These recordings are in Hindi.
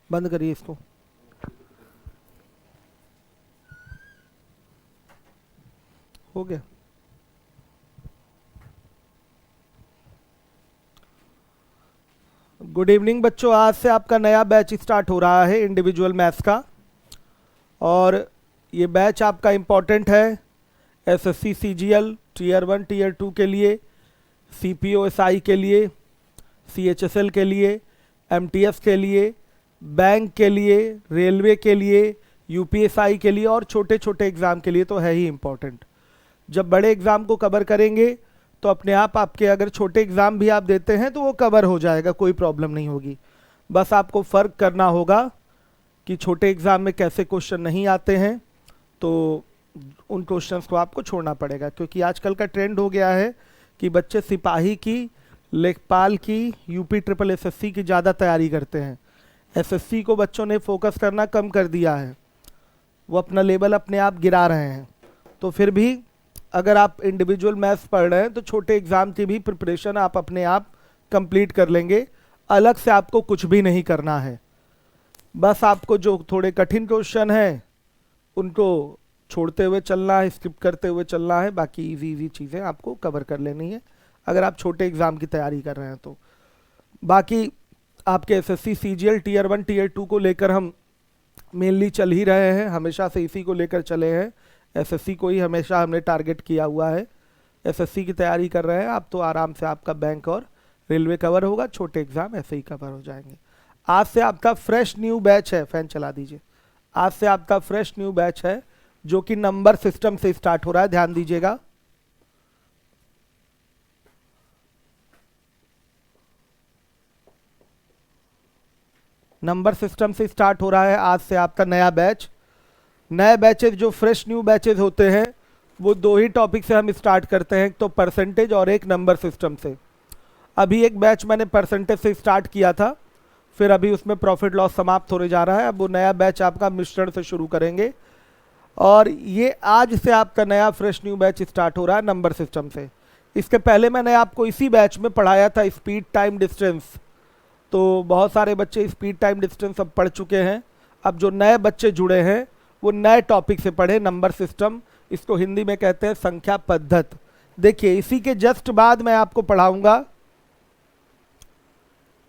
बंद करिए इसको। हो गया। गुड इवनिंग बच्चों, आज से आपका नया बैच स्टार्ट हो रहा है इंडिविजुअल मैथ्स का। और ये बैच आपका इम्पॉर्टेंट है एसएससी सीजीएल टीयर 1 टीयर 2 के लिए, सीपीओएसआई के लिए, सीएचएसएल के लिए, एमटीएस के लिए, बैंक के लिए, रेलवे के लिए, यूपीएसआई के लिए और छोटे छोटे एग्ज़ाम के लिए तो है ही इम्पॉर्टेंट। जब बड़े एग्ज़ाम को कवर करेंगे तो अपने आप आपके अगर छोटे एग्ज़ाम भी आप देते हैं तो वो कवर हो जाएगा, कोई प्रॉब्लम नहीं होगी। बस आपको फ़र्क करना होगा कि छोटे एग्ज़ाम में कैसे क्वेश्चन नहीं आते हैं, तो उन क्वेश्चंस को आपको छोड़ना पड़ेगा। क्योंकि आजकल का ट्रेंड हो गया है कि बच्चे सिपाही की, लेखपाल की, यूपी ट्रिपल एसएससी की ज़्यादा तैयारी करते हैं। एसएससी को बच्चों ने फोकस करना कम कर दिया है, वो अपना लेवल अपने आप गिरा रहे हैं। तो फिर भी अगर आप इंडिविजुअल मैथ्स पढ़ रहे हैं तो छोटे एग्ज़ाम की भी प्रिपरेशन आप अपने आप कंप्लीट कर लेंगे। अलग से आपको कुछ भी नहीं करना है, बस आपको जो थोड़े कठिन क्वेश्चन हैं उनको छोड़ते हुए चलना है, स्किप करते हुए चलना है। बाकी इजी चीज़ें आपको कवर कर लेनी है अगर आप छोटे एग्ज़ाम की तैयारी कर रहे हैं तो। बाकी आपके एसएससी सीजीएल टीयर 1 टीयर 2 को लेकर हम मेनली चल ही रहे हैं, हमेशा से इसी को लेकर चले हैं। एसएससी को ही हमेशा हमने टारगेट किया हुआ है। एसएससी की तैयारी कर रहे हैं आप तो आराम से आपका बैंक और रेलवे कवर होगा, छोटे एग्ज़ाम ऐसे ही कवर हो जाएंगे। आज से आपका फ्रेश न्यू बैच है, फैन चला दीजिए। आज से आपका फ्रेश न्यू बैच है जो कि नंबर सिस्टम से स्टार्ट हो रहा है, ध्यान दीजिएगा। नंबर सिस्टम से स्टार्ट हो रहा है आज से आपका नया बैच। नए बैचेज जो फ्रेश न्यू बैचेज होते हैं वो दो ही टॉपिक से हम स्टार्ट करते हैं, एक तो परसेंटेज और एक नंबर सिस्टम से। अभी एक बैच मैंने परसेंटेज से स्टार्ट किया था, फिर अभी उसमें प्रॉफिट लॉस समाप्त होने जा रहा है। अब वो नया बैच आपका मिश्रण से शुरू करेंगे और ये आज से आपका नया फ्रेश न्यू बैच स्टार्ट हो रहा है नंबर सिस्टम से। इसके पहले मैंने आपको इसी बैच में पढ़ाया था स्पीड टाइम डिस्टेंस, तो बहुत सारे बच्चे स्पीड टाइम डिस्टेंस अब पढ़ चुके हैं। अब जो नए बच्चे जुड़े हैं वो नए टॉपिक से पढ़े, नंबर सिस्टम, इसको हिंदी में कहते हैं संख्या पद्धत। देखिए इसी के जस्ट बाद मैं आपको पढ़ाऊंगा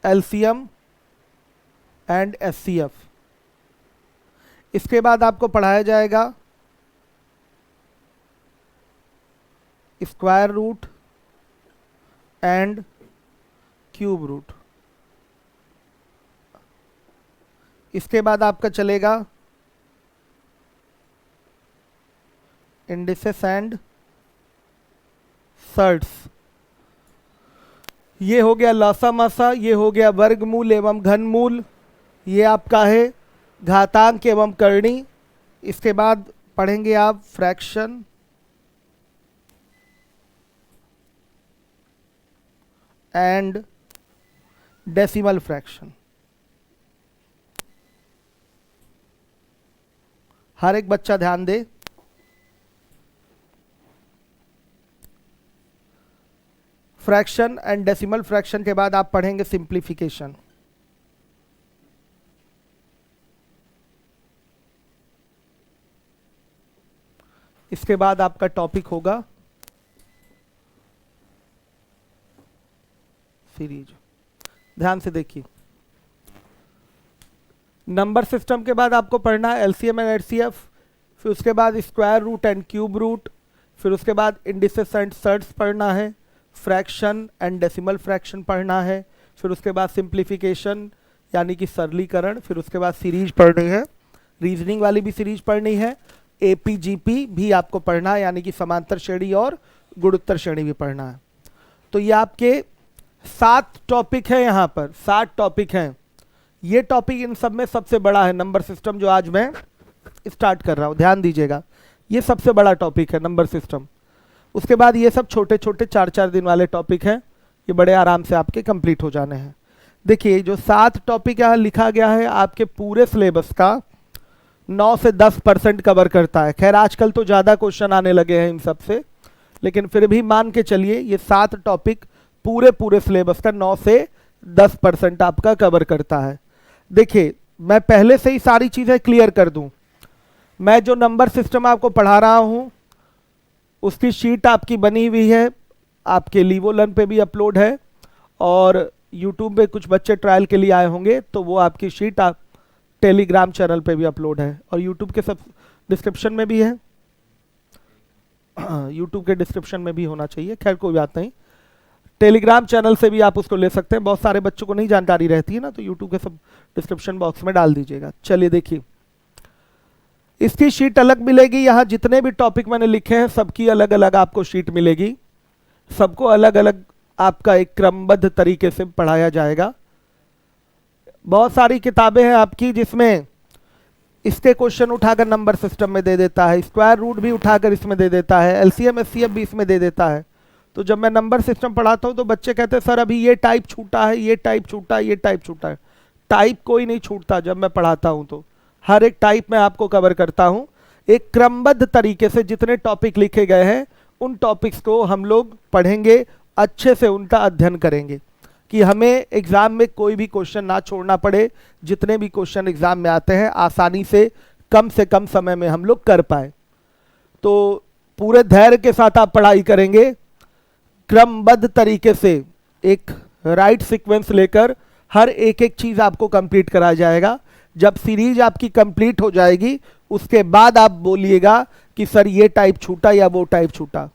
एलसीएम एंड एचसीएफ। इसके बाद आपको पढ़ाया जाएगा square root and cube root. इसके बाद आपका चलेगा इंडिसेस एंड सर्ट्स। ये हो गया लसामसा, ये हो गया वर्गमूल एवं घनमूल, ये आपका है घातांक एवं करणी। इसके बाद पढ़ेंगे आप फ्रैक्शन एंड डेसिमल फ्रैक्शन। हर एक बच्चा ध्यान दे। फ्रैक्शन एंड डेसिमल फ्रैक्शन के बाद आप पढ़ेंगे सिंप्लीफिकेशन। इसके बाद आपका टॉपिक होगा सीरीज। ध्यान से देखिए, नंबर सिस्टम के बाद आपको पढ़ना है एलसीएम एंड एचसीएफ, फिर उसके बाद square root and cube root, फिर उसके बाद इंडिसेस एंड सर्ट्स पढ़ना है, फ्रैक्शन एंड डेसिमल फ्रैक्शन पढ़ना है, फिर उसके बाद सिंप्लीफिकेशन यानी कि सरलीकरण, फिर उसके बाद सीरीज पढ़नी है, रीजनिंग वाली भी सीरीज पढ़नी है, एपीजीपी भी आपको पढ़ना है यानी कि समांतर श्रेणी और गुणोत्तर श्रेणी भी पढ़ना है। तो ये आपके 7 टॉपिक है, यहाँ पर 7 टॉपिक हैं। ये टॉपिक इन सब में सबसे बड़ा है, नंबर सिस्टम जो आज मैं स्टार्ट कर रहा हूँ, ध्यान दीजिएगा। ये सबसे बड़ा टॉपिक है नंबर सिस्टम। उसके बाद ये सब छोटे छोटे 4-4 दिन वाले टॉपिक हैं, ये बड़े आराम से आपके कंप्लीट हो जाने हैं। देखिए जो 7 टॉपिक यहाँ लिखा गया है आपके पूरे सिलेबस का 9 से 10% कवर करता है। खैर आजकल तो ज़्यादा क्वेश्चन आने लगे हैं इन सब से, लेकिन फिर भी मान के चलिए ये 7 टॉपिक पूरे सिलेबस का 9 से 10% आपका कवर करता है। देखिए मैं पहले से ही सारी चीज़ें क्लियर कर दूं। मैं जो नंबर सिस्टम आपको पढ़ा रहा हूं उसकी शीट आपकी बनी हुई है, आपके लीवोलन पे भी अपलोड है, और यूट्यूब पे कुछ बच्चे ट्रायल के लिए आए होंगे तो वो आपकी शीट आप टेलीग्राम चैनल पे भी अपलोड है, और यूट्यूब के सब डिस्क्रिप्शन में भी है। यूट्यूब के डिस्क्रिप्शन में भी होना चाहिए, खैर कोई बात नहीं। टेलीग्राम चैनल से भी आप उसको ले सकते हैं, बहुत सारे बच्चों को नहीं जानकारी रहती है ना, तो यूट्यूब के सब डिस्क्रिप्शन बॉक्स में डाल दीजिएगा। चलिए देखिए, इसकी शीट अलग मिलेगी। यहाँ जितने भी टॉपिक मैंने लिखे हैं सबकी अलग अलग आपको शीट मिलेगी, सबको अलग अलग आपका एक क्रमबद्ध तरीके से पढ़ाया जाएगा। बहुत सारी किताबें हैं आपकी जिसमें इसके क्वेश्चन उठाकर नंबर सिस्टम में दे देता है, स्क्वायर रूट भी उठाकर इसमें दे देता है, एलसीएम एचसीएफ भी इसमें दे देता है। तो जब मैं नंबर सिस्टम पढ़ाता हूँ तो बच्चे कहते हैं सर अभी ये टाइप छूटा है, ये टाइप छूटा है, ये टाइप छूटा है। टाइप कोई नहीं छूटता जब मैं पढ़ाता हूँ, तो हर एक टाइप में आपको कवर करता हूँ। एक क्रमबद्ध तरीके से जितने टॉपिक लिखे गए हैं उन टॉपिक्स को हम लोग पढ़ेंगे, अच्छे से उनका अध्ययन करेंगे कि हमें एग्जाम में कोई भी क्वेश्चन ना छोड़ना पड़े। जितने भी क्वेश्चन एग्जाम में आते हैं आसानी से कम समय में हम लोग कर पाए। तो पूरे धैर्य के साथ आप पढ़ाई करेंगे, क्रमबद्ध तरीके से एक राइट सीक्वेंस लेकर हर एक एक चीज आपको कंप्लीट कराया जाएगा। जब सीरीज आपकी कंप्लीट हो जाएगी उसके बाद आप बोलिएगा कि सर ये टाइप छूटा या वो टाइप छूटा।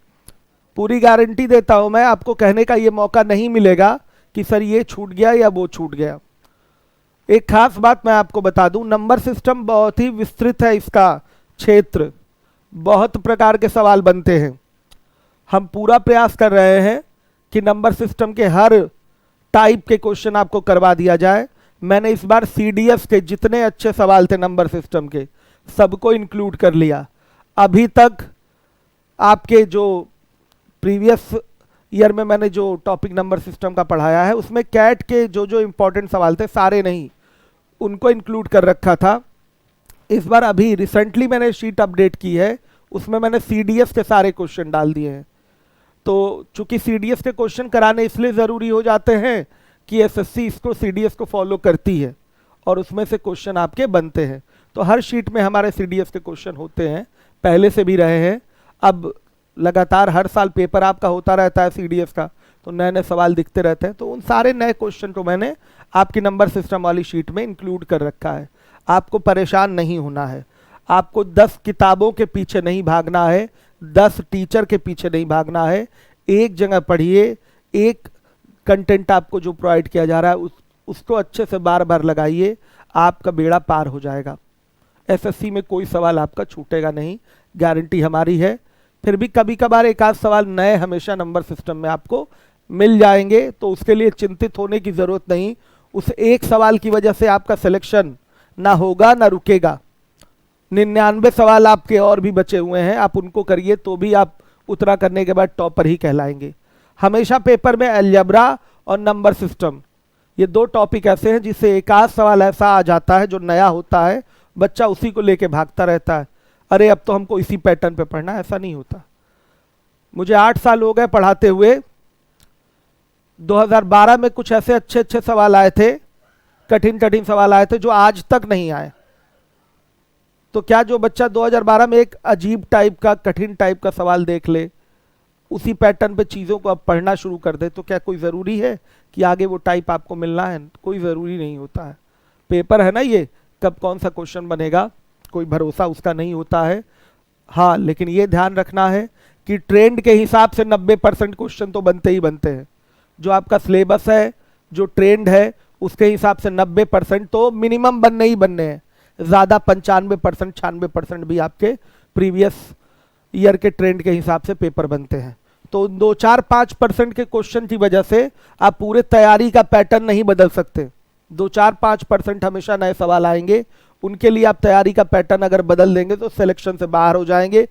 पूरी गारंटी देता हूं मैं, आपको कहने का ये मौका नहीं मिलेगा कि सर ये छूट गया या वो छूट गया। एक खास बात मैं आपको बता दूं, नंबर सिस्टम बहुत ही विस्तृत है, इसका क्षेत्र, बहुत प्रकार के सवाल बनते हैं। हम पूरा प्रयास कर रहे हैं कि नंबर सिस्टम के हर टाइप के क्वेश्चन आपको करवा दिया जाए। मैंने इस बार सीडीएस के जितने अच्छे सवाल थे नंबर सिस्टम के सबको इंक्लूड कर लिया। अभी तक आपके जो प्रीवियस ईयर में मैंने जो टॉपिक नंबर सिस्टम का पढ़ाया है उसमें कैट के जो जो इंपॉर्टेंट सवाल थे सारे नहीं, उनको इंक्लूड कर रखा था। इस बार अभी रिसेंटली मैंने शीट अपडेट की है, उसमें मैंने सीडीएस के सारे क्वेश्चन डाल दिए हैं। तो चूंकि सीडीएस के क्वेश्चन कराने इसलिए ज़रूरी हो जाते हैं कि एसएससी इसको सीडीएस को फॉलो करती है और उसमें से क्वेश्चन आपके बनते हैं। तो हर शीट में हमारे सीडीएस के क्वेश्चन होते हैं, पहले से भी रहे हैं। अब लगातार हर साल पेपर आपका होता रहता है सीडीएस का, तो नए नए सवाल दिखते रहते हैं। तो उन सारे नए क्वेश्चन को मैंने आपकी नंबर सिस्टम वाली शीट में इंक्लूड कर रखा है। आपको परेशान नहीं होना है, आपको 10 किताबों के पीछे नहीं भागना है, 10 टीचर के पीछे नहीं भागना है। एक जगह पढ़िए, एक कंटेंट आपको जो प्रोवाइड किया जा रहा है उसको अच्छे से बार बार लगाइए, आपका बेड़ा पार हो जाएगा। एसएससी में कोई सवाल आपका छूटेगा नहीं, गारंटी हमारी है। फिर भी कभी कभार एक आध सवाल नए हमेशा नंबर सिस्टम में आपको मिल जाएंगे, तो उसके लिए चिंतित होने की ज़रूरत नहीं। उस एक सवाल की वजह से आपका सिलेक्शन ना होगा ना रुकेगा। 99 सवाल आपके और भी बचे हुए हैं, आप उनको करिए तो भी आप उतना करने के बाद टॉपर ही कहलाएंगे। हमेशा पेपर में अलजेब्रा और नंबर सिस्टम ये 2 टॉपिक ऐसे हैं जिससे एक आध सवाल ऐसा आ जाता है जो नया होता है, बच्चा उसी को लेके भागता रहता है, अरे अब तो हमको इसी पैटर्न पे पढ़ना है। ऐसा नहीं होता। मुझे 8 साल हो गए पढ़ाते हुए। 2012 में कुछ ऐसे अच्छे अच्छे सवाल आए थे, कठिन कठिन सवाल आए थे जो आज तक नहीं आए। तो क्या जो बच्चा 2012 में एक अजीब टाइप का कठिन टाइप का सवाल देख ले, उसी पैटर्न पे चीज़ों को अब पढ़ना शुरू कर दे, तो क्या कोई ज़रूरी है कि आगे वो टाइप आपको मिलना है? कोई ज़रूरी नहीं होता है। पेपर है ना, ये कब कौन सा क्वेश्चन बनेगा कोई भरोसा उसका नहीं होता है। हाँ, लेकिन ये ध्यान रखना है कि ट्रेंड के हिसाब से 90% क्वेश्चन तो बनते ही बनते हैं। जो आपका सिलेबस है, जो ट्रेंड है, उसके हिसाब से 90% तो मिनिमम बनने ही बनने हैं। ज़्यादा 95% 96% भी आपके प्रीवियस ईयर के ट्रेंड के हिसाब से पेपर बनते हैं। तो 2-4-5% के क्वेश्चन की वजह से आप पूरे तैयारी का पैटर्न नहीं बदल सकते। 2-4-5% हमेशा नए सवाल आएंगे, उनके लिए आप तैयारी का पैटर्न अगर बदल देंगे तो सिलेक्शन से बाहर हो जाएंगे,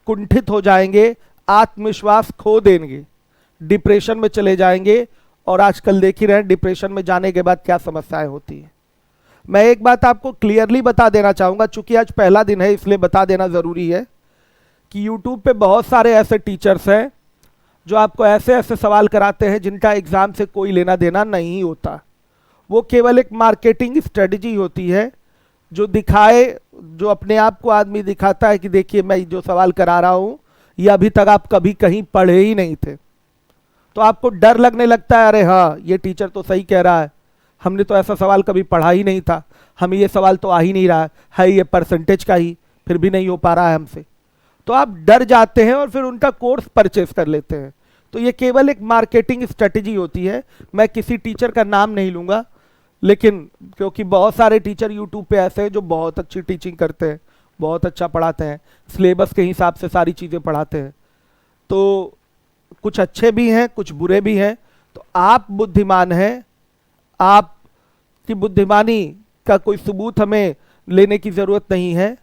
कुंठित हो जाएंगे, आत्मविश्वास खो देंगे, डिप्रेशन में चले जाएंगे। और आजकल देख ही रहे हैं डिप्रेशन में जाने के बाद क्या समस्याएं होती हैं। मैं एक बात आपको क्लियरली बता देना चाहूँगा, चूंकि आज पहला दिन है इसलिए बता देना ज़रूरी है कि यूट्यूब पे बहुत सारे ऐसे टीचर्स हैं जो आपको ऐसे ऐसे सवाल कराते हैं जिनका एग्ज़ाम से कोई लेना देना नहीं होता। वो केवल एक मार्केटिंग स्ट्रेटजी होती है जो दिखाए, जो अपने आप को आदमी दिखाता है कि देखिए मैं जो सवाल करा रहा हूं ये अभी तक आप कभी कहीं पढ़े ही नहीं थे, तो आपको डर लगने लगता है, अरे हाँ ये टीचर तो सही कह रहा है, हमने तो ऐसा सवाल कभी पढ़ा ही नहीं था, हमें ये सवाल तो आ ही नहीं रहा है ये परसेंटेज का ही, फिर भी नहीं हो पा रहा है हमसे। तो आप डर जाते हैं और फिर उनका कोर्स परचेस कर लेते हैं। तो ये केवल एक मार्केटिंग स्ट्रेटेजी होती है। मैं किसी टीचर का नाम नहीं लूँगा, लेकिन क्योंकि बहुत सारे टीचर यूट्यूब पे ऐसे हैं जो बहुत अच्छी टीचिंग करते हैं, बहुत अच्छा पढ़ाते हैं, सिलेबस के हिसाब से सारी चीज़ें पढ़ाते हैं, तो कुछ अच्छे भी हैं कुछ बुरे भी हैं। तो आप बुद्धिमान हैं, आपकी बुद्धिमानी का कोई सबूत हमें लेने की ज़रूरत नहीं है।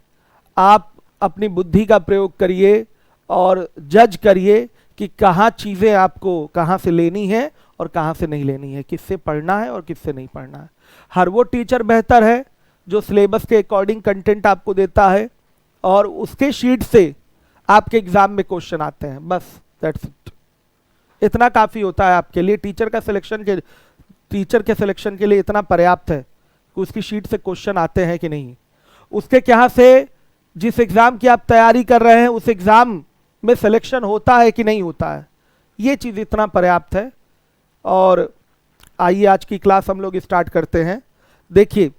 आप अपनी बुद्धि का प्रयोग करिए और जज करिए कि कहाँ चीज़ें आपको कहाँ से लेनी है और कहाँ से नहीं लेनी है, किससे पढ़ना है और किससे नहीं पढ़ना है। हर वो टीचर बेहतर है जो सिलेबस के अकॉर्डिंग कंटेंट आपको देता है और उसके शीट से आपके एग्जाम में क्वेश्चन आते हैं, बस दैट्स इट। इतना काफ़ी होता है आपके लिए। टीचर के सिलेक्शन के लिए इतना पर्याप्त है कि उसकी शीट से क्वेश्चन आते हैं कि नहीं, उसके क्या से जिस एग्ज़ाम की आप तैयारी कर रहे हैं उस एग्ज़ाम में सिलेक्शन होता है कि नहीं होता है, ये चीज़ इतना पर्याप्त है। और आइए आज की क्लास हम लोग स्टार्ट करते हैं। देखिए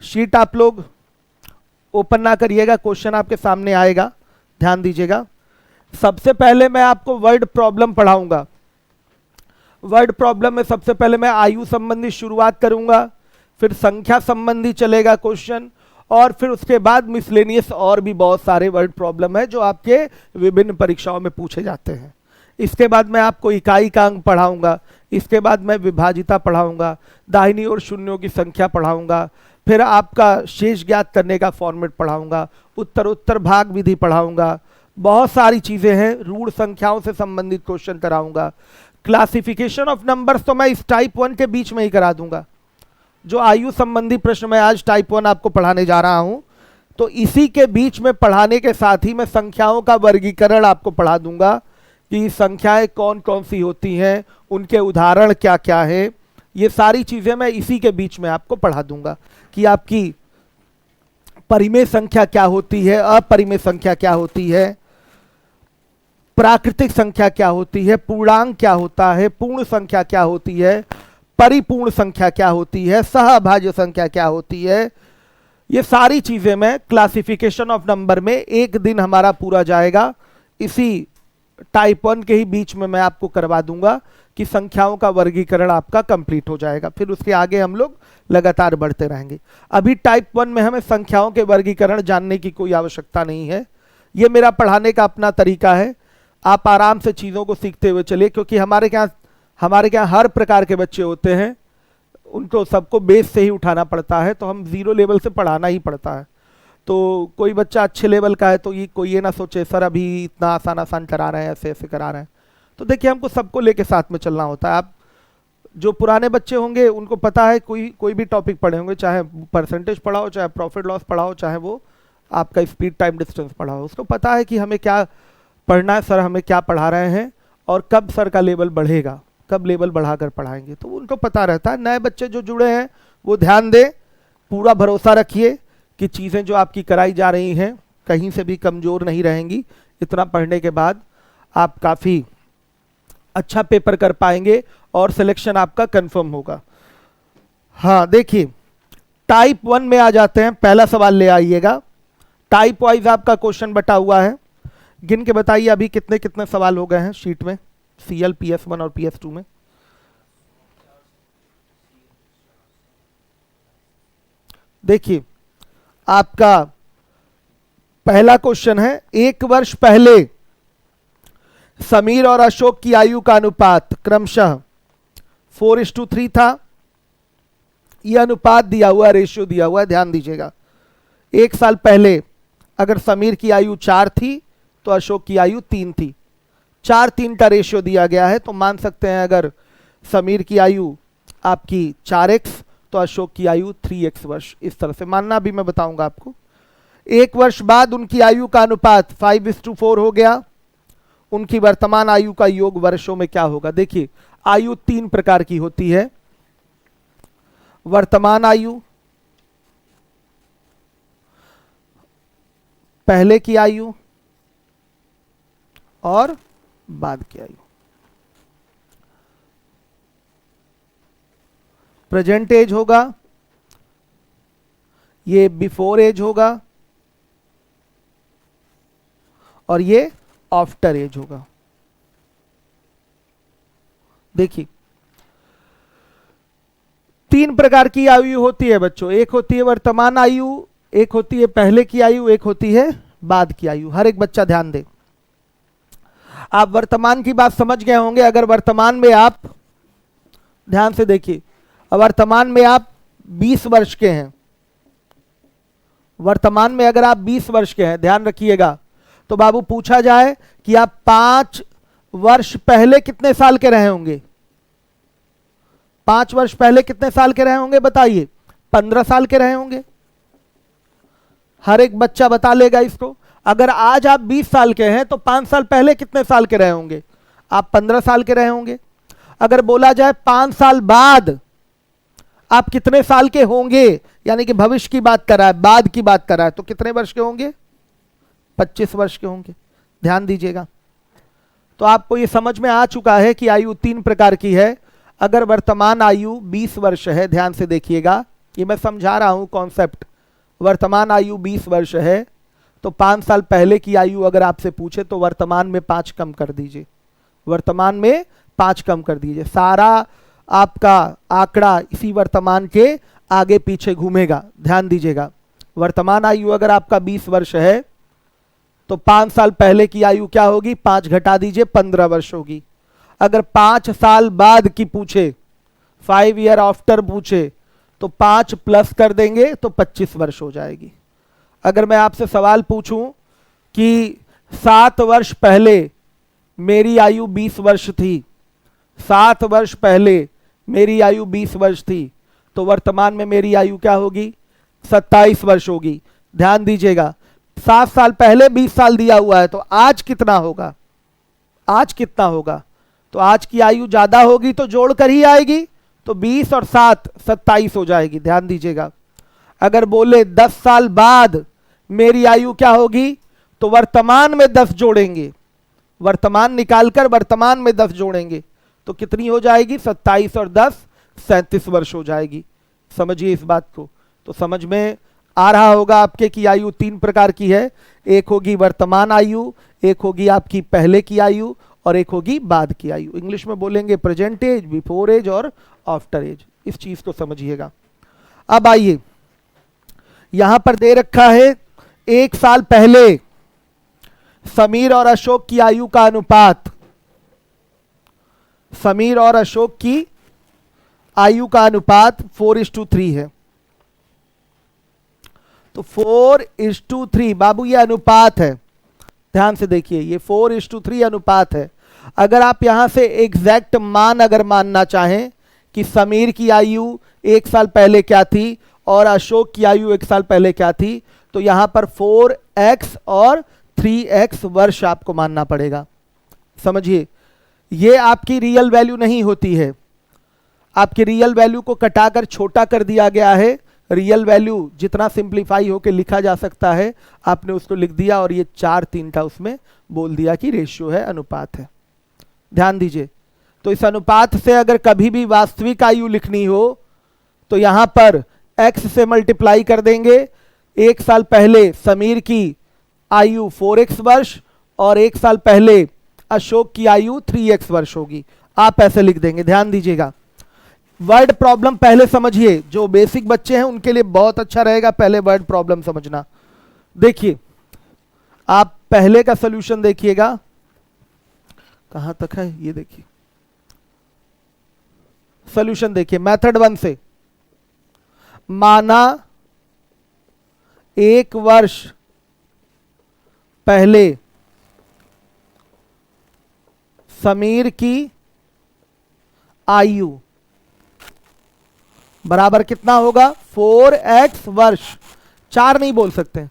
शीट आप लोग ओपन ना करिएगा, क्वेश्चन आपके सामने आएगा, ध्यान दीजिएगा। सबसे पहले मैं आपको वर्ड प्रॉब्लम पढ़ाऊंगा। वर्ड प्रॉब्लम में सबसे पहले मैं आयु संबंधी शुरुआत करूंगा, फिर संख्या संबंधी चलेगा क्वेश्चन, और फिर उसके बाद मिसलेनियस और भी बहुत सारे वर्ड प्रॉब्लम है जो आपके विभिन्न परीक्षाओं में पूछे जाते हैं। इसके बाद मैं आपको इकाई का अंक पढ़ाऊंगा, इसके बाद मैं विभाजिता पढ़ाऊंगा, दाहिनी और शून्यों की संख्या पढ़ाऊंगा, फिर आपका शेष ज्ञात करने का फॉर्मेट पढ़ाऊंगा, उत्तर भाग विधि पढ़ाऊंगा, बहुत सारी चीज़ें हैं, ऋण संख्याओं से संबंधित क्वेश्चन कराऊंगा। क्लासिफिकेशन ऑफ नंबर्स तो मैं इस टाइप 1 के बीच में ही करा दूंगा। जो आयु संबंधी प्रश्न मैं आज टाइप 1 आपको पढ़ाने जा रहा हूं, तो इसी के बीच में पढ़ाने के साथ ही मैं संख्याओं का वर्गीकरण आपको पढ़ा दूंगा कि संख्याएं कौन कौन सी होती हैं, उनके उदाहरण क्या क्या है, ये सारी चीज़ें मैं इसी के बीच में आपको पढ़ा दूंगा कि आपकी परिमेय संख्या क्या होती है, अपरिमेय संख्या क्या होती है, प्राकृतिक संख्या क्या होती है, पूर्णांक क्या होता है, पूर्ण संख्या क्या होती है, परिपूर्ण संख्या क्या होती है, सहभाज्य संख्या क्या होती है। ये सारी चीजें मैं क्लासिफिकेशन ऑफ नंबर में एक दिन हमारा पूरा जाएगा, इसी टाइप 1 के ही बीच में मैं आपको करवा दूंगा कि संख्याओं का वर्गीकरण आपका कंप्लीट हो जाएगा। फिर उसके आगे हम लोग लगातार बढ़ते रहेंगे। अभी टाइप 1 में हमें संख्याओं के वर्गीकरण जानने की कोई आवश्यकता नहीं है, ये मेरा पढ़ाने का अपना तरीका है। आप आराम से चीज़ों को सीखते हुए चलिए, क्योंकि हमारे यहाँ हर प्रकार के बच्चे होते हैं, उनको सबको बेस से ही उठाना पड़ता है, तो हम जीरो लेवल से पढ़ाना ही पड़ता है। तो कोई बच्चा अच्छे लेवल का है तो कोई ये ना सोचे सर अभी इतना आसान करा रहे हैं, ऐसे ऐसे करा रहे हैं। तो देखिए हमको सबको लेके साथ में चलना होता है। आप जो पुराने बच्चे होंगे उनको पता है, कोई भी टॉपिक पढ़े होंगे, चाहे परसेंटेज पढ़ाओ, चाहे प्रॉफिट लॉस पढ़ाओ, चाहे वो आपका स्पीड टाइम डिस्टेंस पढ़ाओ, उसको पता है कि हमें क्या पढ़ना है, सर हमें क्या पढ़ा रहे हैं और कब सर का लेवल बढ़ेगा, कब लेवल बढ़ाकर पढ़ाएंगे, तो उनको पता रहता है। नए बच्चे जो जुड़े हैं वो ध्यान दें, पूरा भरोसा रखिए कि चीज़ें जो आपकी कराई जा रही हैं कहीं से भी कमज़ोर नहीं रहेंगी। इतना पढ़ने के बाद आप काफ़ी अच्छा पेपर कर पाएंगे और सिलेक्शन आपका कंफर्म होगा। हाँ देखिए टाइप 1 में आ जाते हैं, पहला सवाल ले आइएगा। टाइप वाइज आपका क्वेश्चन बटा हुआ है, गिन के बताइए अभी कितने कितने सवाल हो गए हैं शीट में, CL PS1 और PS2 में। देखिए आपका पहला क्वेश्चन है, एक वर्ष पहले समीर और अशोक की आयु का अनुपात क्रमशः 4:3 था। यह अनुपात दिया हुआ, रेशियो दिया हुआ है, ध्यान दीजिएगा। एक साल पहले अगर समीर की आयु 4 थी तो अशोक की आयु 3 थी। 4:3 का रेशियो दिया गया है, तो मान सकते हैं अगर समीर की आयु आपकी 4x तो अशोक की आयु 3x वर्ष, इस तरह से मानना भी मैं बताऊंगा आपको। एक वर्ष बाद उनकी आयु का अनुपात 5:4 हो गया। उनकी वर्तमान आयु का योग वर्षों में क्या होगा। देखिए आयु 3 प्रकार की होती है, वर्तमान आयु, पहले की आयु और बाद की आयु। प्रेजेंट एज होगा, ये बिफोर एज होगा और ये आफ्टर एज होगा। देखिए, तीन प्रकार की आयु होती है बच्चों। एक होती है वर्तमान आयु, एक होती है पहले की आयु, एक होती है बाद की आयु। हर एक बच्चा ध्यान दे। आप वर्तमान की बात समझ गए होंगे। अगर वर्तमान में आप ध्यान से देखिए, वर्तमान में आप 20 वर्ष के हैं, वर्तमान में अगर आप 20 वर्ष के हैं, ध्यान रखिएगा, तो बाबू पूछा जाए कि आप 5 वर्ष पहले कितने साल के रहे होंगे, 5 वर्ष पहले कितने साल के रहे होंगे बताइए। 15 साल के रहे होंगे। हर एक बच्चा बता लेगा इसको। अगर आज आप 20 साल के हैं तो 5 साल पहले कितने साल के रहे होंगे, आप 15 साल के रहे होंगे। अगर बोला जाए 5 साल बाद आप कितने साल के होंगे, यानी कि भविष्य की बात कर रहा है, बाद की बात कर रहा है, तो कितने वर्ष के होंगे, 25 वर्ष के होंगे। ध्यान दीजिएगा। तो आपको ये समझ में आ चुका है कि आयु 3 प्रकार की है। अगर वर्तमान आयु 20 वर्ष है, ध्यान से देखिएगा, ये मैं समझा रहा हूं कॉन्सेप्ट। वर्तमान आयु 20 वर्ष है तो 5 साल पहले की आयु अगर आपसे पूछे तो वर्तमान में 5 कम कर दीजिए, वर्तमान में 5 कम कर दीजिए। सारा आपका आंकड़ा इसी वर्तमान के आगे पीछे घूमेगा। ध्यान दीजिएगा, वर्तमान आयु अगर आपका 20 वर्ष है तो 5 साल पहले की आयु क्या होगी, 5 घटा दीजिए, 15 वर्ष होगी। अगर 5 साल बाद की पूछे, 5 ईयर आफ्टर पूछे, तो 5 प्लस कर देंगे तो 25 वर्ष हो जाएगी। अगर मैं आपसे सवाल पूछूं कि 7 वर्ष पहले मेरी आयु 20 वर्ष थी, 7 वर्ष पहले मेरी आयु 20 वर्ष थी, तो वर्तमान में मेरी आयु क्या होगी, 27 वर्ष होगी। ध्यान दीजिएगा, 7 साल पहले 20 साल दिया हुआ है, तो आज कितना होगा, आज कितना होगा, तो आज की आयु ज्यादा होगी तो जोड़कर ही आएगी, तो 20 और 7 27 हो जाएगी। ध्यान दीजिएगा। अगर बोले 10 साल बाद मेरी आयु क्या होगी, तो वर्तमान में 10 जोड़ेंगे, वर्तमान निकालकर वर्तमान में 10 जोड़ेंगे तो कितनी हो जाएगी, 27 और 10 37 वर्ष हो जाएगी। समझिए इस बात को। तो समझ में आ रहा होगा आपके कि आयु 3 प्रकार की है। एक होगी वर्तमान आयु, एक होगी आपकी पहले की आयु और एक होगी बाद की आयु। इंग्लिश में बोलेंगे प्रेजेंट एज, बिफोर एज और आफ्टर एज। इस चीज को समझिएगा। अब आइए, यहां पर दे रखा है 1 साल पहले समीर और अशोक की आयु का अनुपात, समीर और अशोक की आयु का अनुपात 4:3 है। तो 4:3 बाबू ये अनुपात है। ध्यान से देखिए, ये 4:3 अनुपात है। अगर आप यहां से एग्जैक्ट मान अगर मानना चाहें कि समीर की आयु 1 साल पहले क्या थी और अशोक की आयु 1 साल पहले क्या थी, तो यहां पर 4x और 3x वर्ष आपको मानना पड़ेगा। समझिए, ये आपकी रियल वैल्यू नहीं होती है, आपकी रियल वैल्यू को कटाकर छोटा कर दिया गया है। रियल वैल्यू जितना सिंप्लीफाई होकर लिखा जा सकता है आपने उसको लिख दिया और ये 4-3 का उसमें बोल दिया कि रेशियो है, अनुपात है। ध्यान दीजिए। तो इस अनुपात से अगर कभी भी वास्तविक आयु लिखनी हो तो यहां पर x से मल्टीप्लाई कर देंगे। 1 साल पहले समीर की आयु 4x वर्ष और 1 साल पहले अशोक की आयु 3x वर्ष होगी। आप ऐसे लिख देंगे। ध्यान दीजिएगा, वर्ड प्रॉब्लम पहले समझिए। जो बेसिक बच्चे हैं उनके लिए बहुत अच्छा रहेगा पहले वर्ड प्रॉब्लम समझना। देखिए, आप पहले का सॉल्यूशन देखिएगा, कहां तक है ये देखिए। सॉल्यूशन देखिए मेथड 1 से। माना 1 वर्ष पहले समीर की आयु बराबर कितना होगा, 4x वर्ष। 4 नहीं बोल सकते।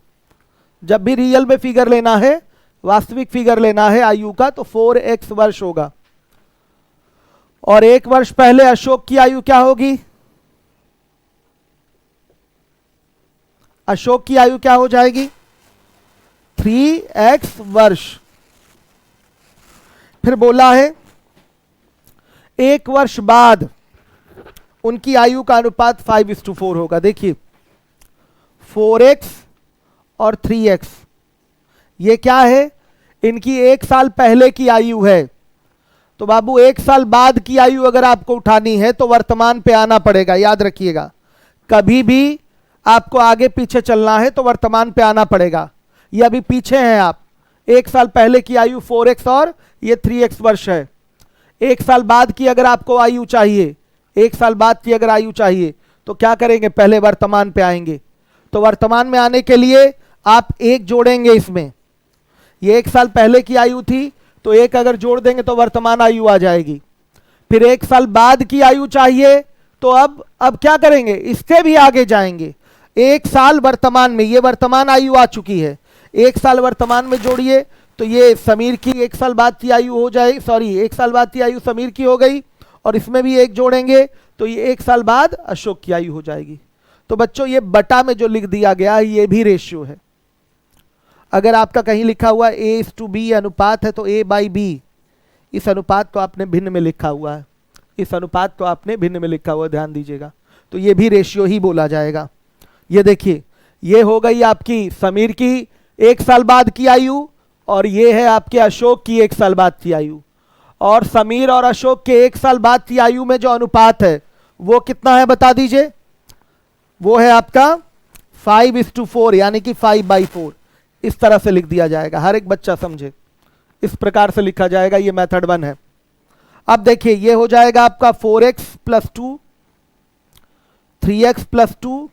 जब भी रियल में फिगर लेना है, वास्तविक फिगर लेना है आयु का, तो 4x वर्ष होगा। और 1 वर्ष पहले अशोक की आयु क्या होगी, अशोक की आयु क्या हो जाएगी, 3x वर्ष। फिर बोला है 1 वर्ष बाद उनकी आयु का अनुपात 5:4 होगा। देखिए 4x और 3x, ये क्या है, इनकी 1 साल पहले की आयु है। तो बाबू 1 साल बाद की आयु अगर आपको उठानी है तो वर्तमान पे आना पड़ेगा, याद रखिएगा। कभी भी आपको आगे पीछे चलना है तो वर्तमान पे आना पड़ेगा। ये अभी पीछे हैं आप, 1 साल पहले की आयु 4x और ये 3x वर्ष है। 1 साल बाद की अगर आपको आयु चाहिए, 1 साल बाद की अगर आयु चाहिए तो क्या करेंगे, पहले वर्तमान पे आएंगे। तो वर्तमान में आने के लिए आप 1 जोड़ेंगे इसमें। ये 1 साल पहले की आयु थी तो 1 अगर जोड़ देंगे तो वर्तमान आयु आ जाएगी। फिर 1 साल बाद की आयु चाहिए तो अब क्या करेंगे, इससे भी आगे जाएंगे। 1 साल वर्तमान में, ये वर्तमान आयु आ चुकी है, 1 साल वर्तमान में जोड़िए तो ये समीर की 1 साल बाद की आयु हो जाए, सॉरी 1 साल बाद की आयु समीर की हो गई, और इसमें भी 1 जोड़ेंगे तो ये 1 साल बाद अशोक की आयु हो जाएगी। तो बच्चों ये बटा में जो लिख दिया गया है ये भी रेशियो है। अगर आपका कहीं लिखा हुआ A/B अनुपात है तो A/B, इस अनुपात को आपने भिन्न में लिखा हुआ है, इस अनुपात को आपने भिन्न में लिखा हुआ, ध्यान दीजिएगा। तो ये भी रेशियो ही बोला जाएगा। ये देखिए, ये हो गई आपकी समीर की 1 साल बाद की आयु, और ये है आपके अशोक की 1 साल बाद की आयु। और समीर और अशोक के 1 साल बाद की आयु में जो अनुपात है वो कितना है बता दीजिए, वो है आपका 5:4, यानी कि 5/4। इस तरह से लिख दिया जाएगा, हर एक बच्चा समझे, इस प्रकार से लिखा जाएगा। ये मेथड 1 है। अब देखिए ये हो जाएगा आपका 4x + 2, 3x + 2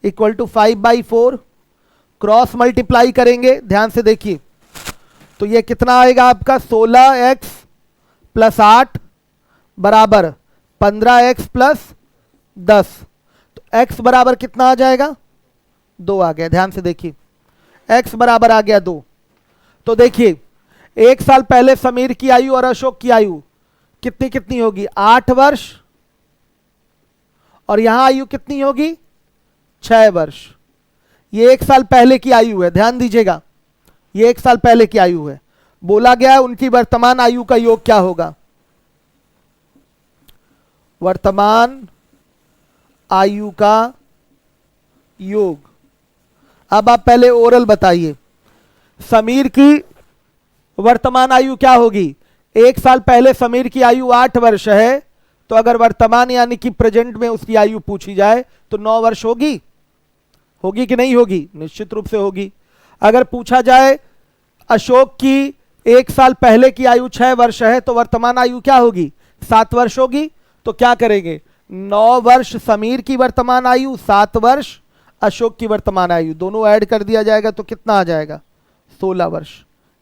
= 5/4। क्रॉस मल्टीप्लाई करेंगे, ध्यान से देखिए, तो ये कितना आएगा आपका 16x + 8 बराबर 15x + 10। तो x बराबर कितना आ जाएगा, 2 आ गया। ध्यान से देखिए, x बराबर आ गया 2। तो देखिए 1 साल पहले समीर की आयु और अशोक की आयु कितनी कितनी होगी, 8 वर्ष, और यहां आयु कितनी होगी, 6 वर्ष। ये 1 साल पहले की आयु है, ध्यान दीजिएगा, ये 1 साल पहले की आयु है। बोला गया है उनकी वर्तमान आयु का योग क्या होगा, वर्तमान आयु का योग। अब आप पहले ओरल बताइए, समीर की वर्तमान आयु क्या होगी, 1 साल पहले समीर की आयु 8 वर्ष है, तो अगर वर्तमान यानी कि प्रेजेंट में उसकी आयु पूछी जाए तो 9 वर्ष होगी, होगी कि नहीं होगी, निश्चित रूप से होगी। अगर पूछा जाए अशोक की 1 साल पहले की आयु 6 वर्ष है तो वर्तमान आयु क्या होगी, 7 वर्ष होगी। तो क्या करेंगे, 9 वर्ष समीर की वर्तमान आयु, 7 वर्ष अशोक की वर्तमान आयु, दोनों ऐड कर दिया जाएगा तो कितना आ जाएगा, 16 वर्ष।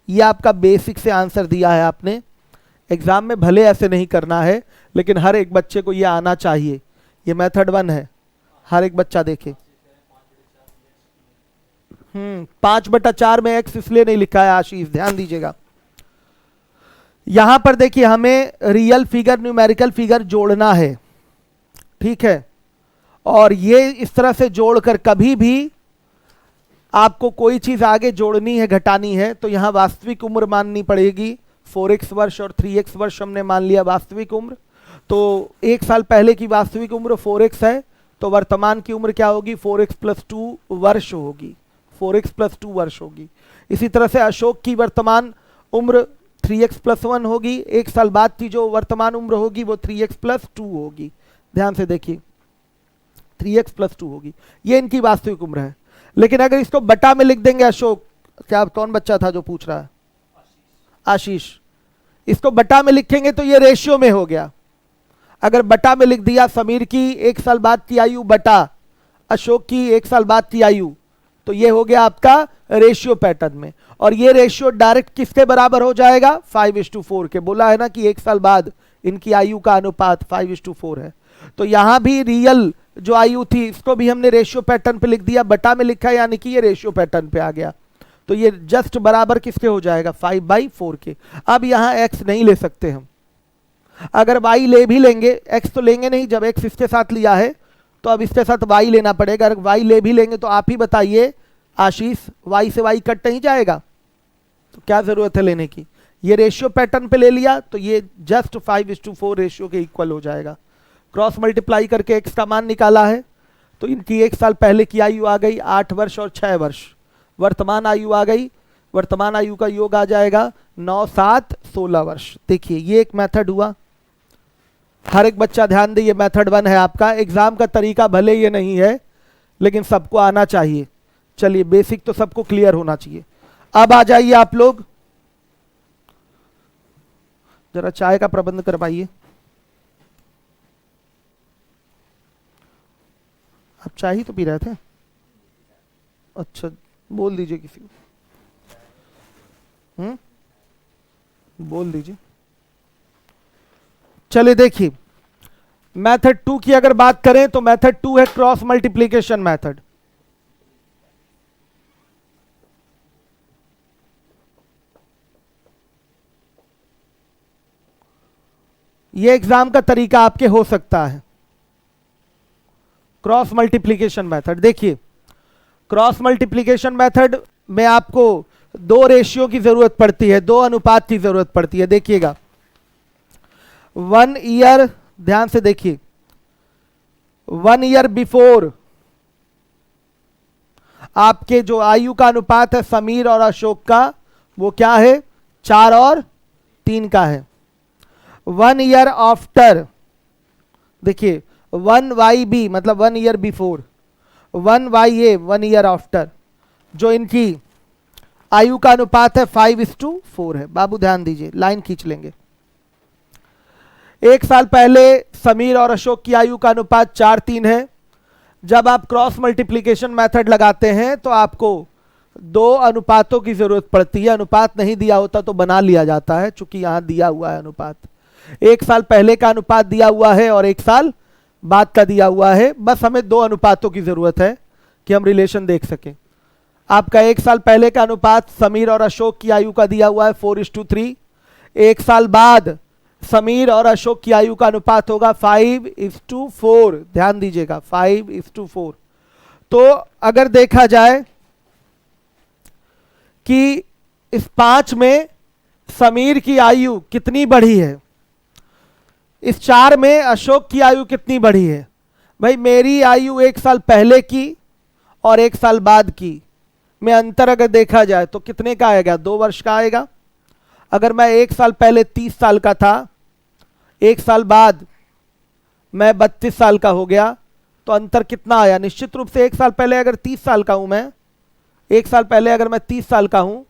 ये आपका बेसिक से आंसर दिया है आपने। एग्जाम में भले ऐसे नहीं करना है, लेकिन हर एक बच्चे को ये आना चाहिए। ये मेथड 1 है, हर एक बच्चा देखे। 5/4 में x इसलिए नहीं लिखा है आशीष, ध्यान दीजिएगा। यहां पर देखिए हमें रियल फिगर न्यूमेरिकल फिगर जोड़ना है, ठीक है। और ये इस तरह से जोड़कर कभी भी आपको कोई चीज आगे जोड़नी है, घटानी है, तो यहां वास्तविक उम्र माननी पड़ेगी। 4x वर्ष और 3x वर्ष हमने मान लिया वास्तविक उम्र। तो 1 साल पहले की वास्तविक उम्र 4x है, तो वर्तमान की उम्र क्या होगी, 4x + 2 वर्ष होगी, 4x + 2 वर्ष होगी। इसी तरह से अशोक की वर्तमान उम्र 3x + 1 होगी, 1 साल बाद की जो वर्तमान उम्र होगी वो 3x + 2 होगी। ध्यान से देखिए, 3x + 2 होगी, ये इनकी वास्तविक उम्र है। लेकिन अगर इसको बटा में लिख देंगे, अशोक क्या, कौन बच्चा था जो पूछ रहा है, आशीष, इसको बटा में लिखेंगे तो ये रेशियो में हो गया। अगर बटा में लिख दिया समीर की 1 साल बाद की आयु बटा अशोक की 1 साल बाद की आयु, तो ये हो गया आपका रेशियो पैटर्न में। और ये रेशियो डायरेक्ट किसके बराबर हो जाएगा, 5:4 के। बोला है ना कि 1 साल बाद इनकी आयु का अनुपात 5:4 है। तो यहां भी रियल जो आयु थी इसको भी हमने रेशियो पैटर्न पे लिख दिया, बटा में लिखा, यानी कि ये रेशियो पैटर्न पे आ गया। तो ये जस्ट बराबर किसके हो जाएगा, 5/4 के। अब यहां x नहीं ले सकते हम, अगर y ले भी लेंगे, x तो लेंगे नहीं, जब x इसके साथ लिया है तो अब इसके साथ y लेना पड़ेगा। अगर y ले भी लेंगे तो आप ही बताइए आशीष y से y कट नहीं जाएगा, तो क्या जरूरत है लेने की। ये रेशियो पैटर्न पे ले लिया तो ये जस्ट 5:4 रेशियो के इक्वल हो जाएगा। क्रॉस मल्टीप्लाई करके x का मान निकाला है तो इनकी 1 साल पहले की आयु आ गई 8 वर्ष और 6 वर्ष, वर्तमान आयु आ गई, वर्तमान आयु का योग आ जाएगा 9, 7, 16 वर्ष। देखिए ये एक मेथड हुआ। हर एक बच्चा ध्यान दे, ये मेथड 1 है आपका। एग्जाम का तरीका भले ये नहीं है लेकिन सबको आना चाहिए। चलिए बेसिक तो सबको क्लियर होना चाहिए। अब आ जाइए आप लोग, जरा चाय का प्रबंध करवाइए। आप चाय ही तो पी रहे थे। अच्छा बोल दीजिए किसी को, बोल दीजिए। चलिए देखिए मेथड 2 की अगर बात करें तो मेथड 2 है क्रॉस मल्टीप्लिकेशन मेथड। ये एग्जाम का तरीका आपके हो सकता है, क्रॉस मल्टीप्लिकेशन मेथड। देखिए क्रॉस मल्टीप्लिकेशन मेथड में आपको 2 रेशियो की जरूरत पड़ती है, 2 अनुपात की जरूरत पड़ती है। देखिएगा 1 ईयर, ध्यान से देखिए 1 ईयर बिफोर आपके जो आयु का अनुपात है समीर और अशोक का, वो क्या है 4 और 3 का है। 1 ईयर आफ्टर, देखिए 1YB मतलब 1 year before, 1YA 1 year after, जो इनकी आयु का अनुपात है 5:4 है। बाबू ध्यान दीजिए, लाइन खींच लेंगे। 1 साल पहले समीर और अशोक की आयु का अनुपात 4:3 है। जब आप क्रॉस मल्टीप्लिकेशन मेथड लगाते हैं तो आपको 2 अनुपातों की जरूरत पड़ती है। अनुपात नहीं दिया होता तो बना लिया जाता है, चूंकि यहां दिया हुआ है अनुपात। 1 साल पहले का अनुपात दिया हुआ है और 1 साल बाद का दिया हुआ है। बस हमें 2 अनुपातों की जरूरत है कि हम रिलेशन देख सकें। आपका 1 साल पहले का अनुपात समीर और अशोक की आयु का दिया हुआ है 4:3। 1 साल बाद समीर और अशोक की आयु का अनुपात होगा 5:4। ध्यान दीजिएगा 5:4। तो अगर देखा जाए कि इस 5 में समीर की आयु कितनी बढ़ी है, इस 4 में अशोक की आयु कितनी बढ़ी है। भाई मेरी आयु 1 साल पहले की और 1 साल बाद की में अंतर अगर देखा जाए तो कितने का आएगा, 2 वर्ष का आएगा। अगर मैं 1 साल पहले 30 साल का था, 1 साल बाद मैं 32 साल का हो गया, तो अंतर कितना आया। निश्चित रूप से 1 साल पहले अगर 30 साल का हूं मैं, 1 साल पहले अगर मैं 30 साल का हूं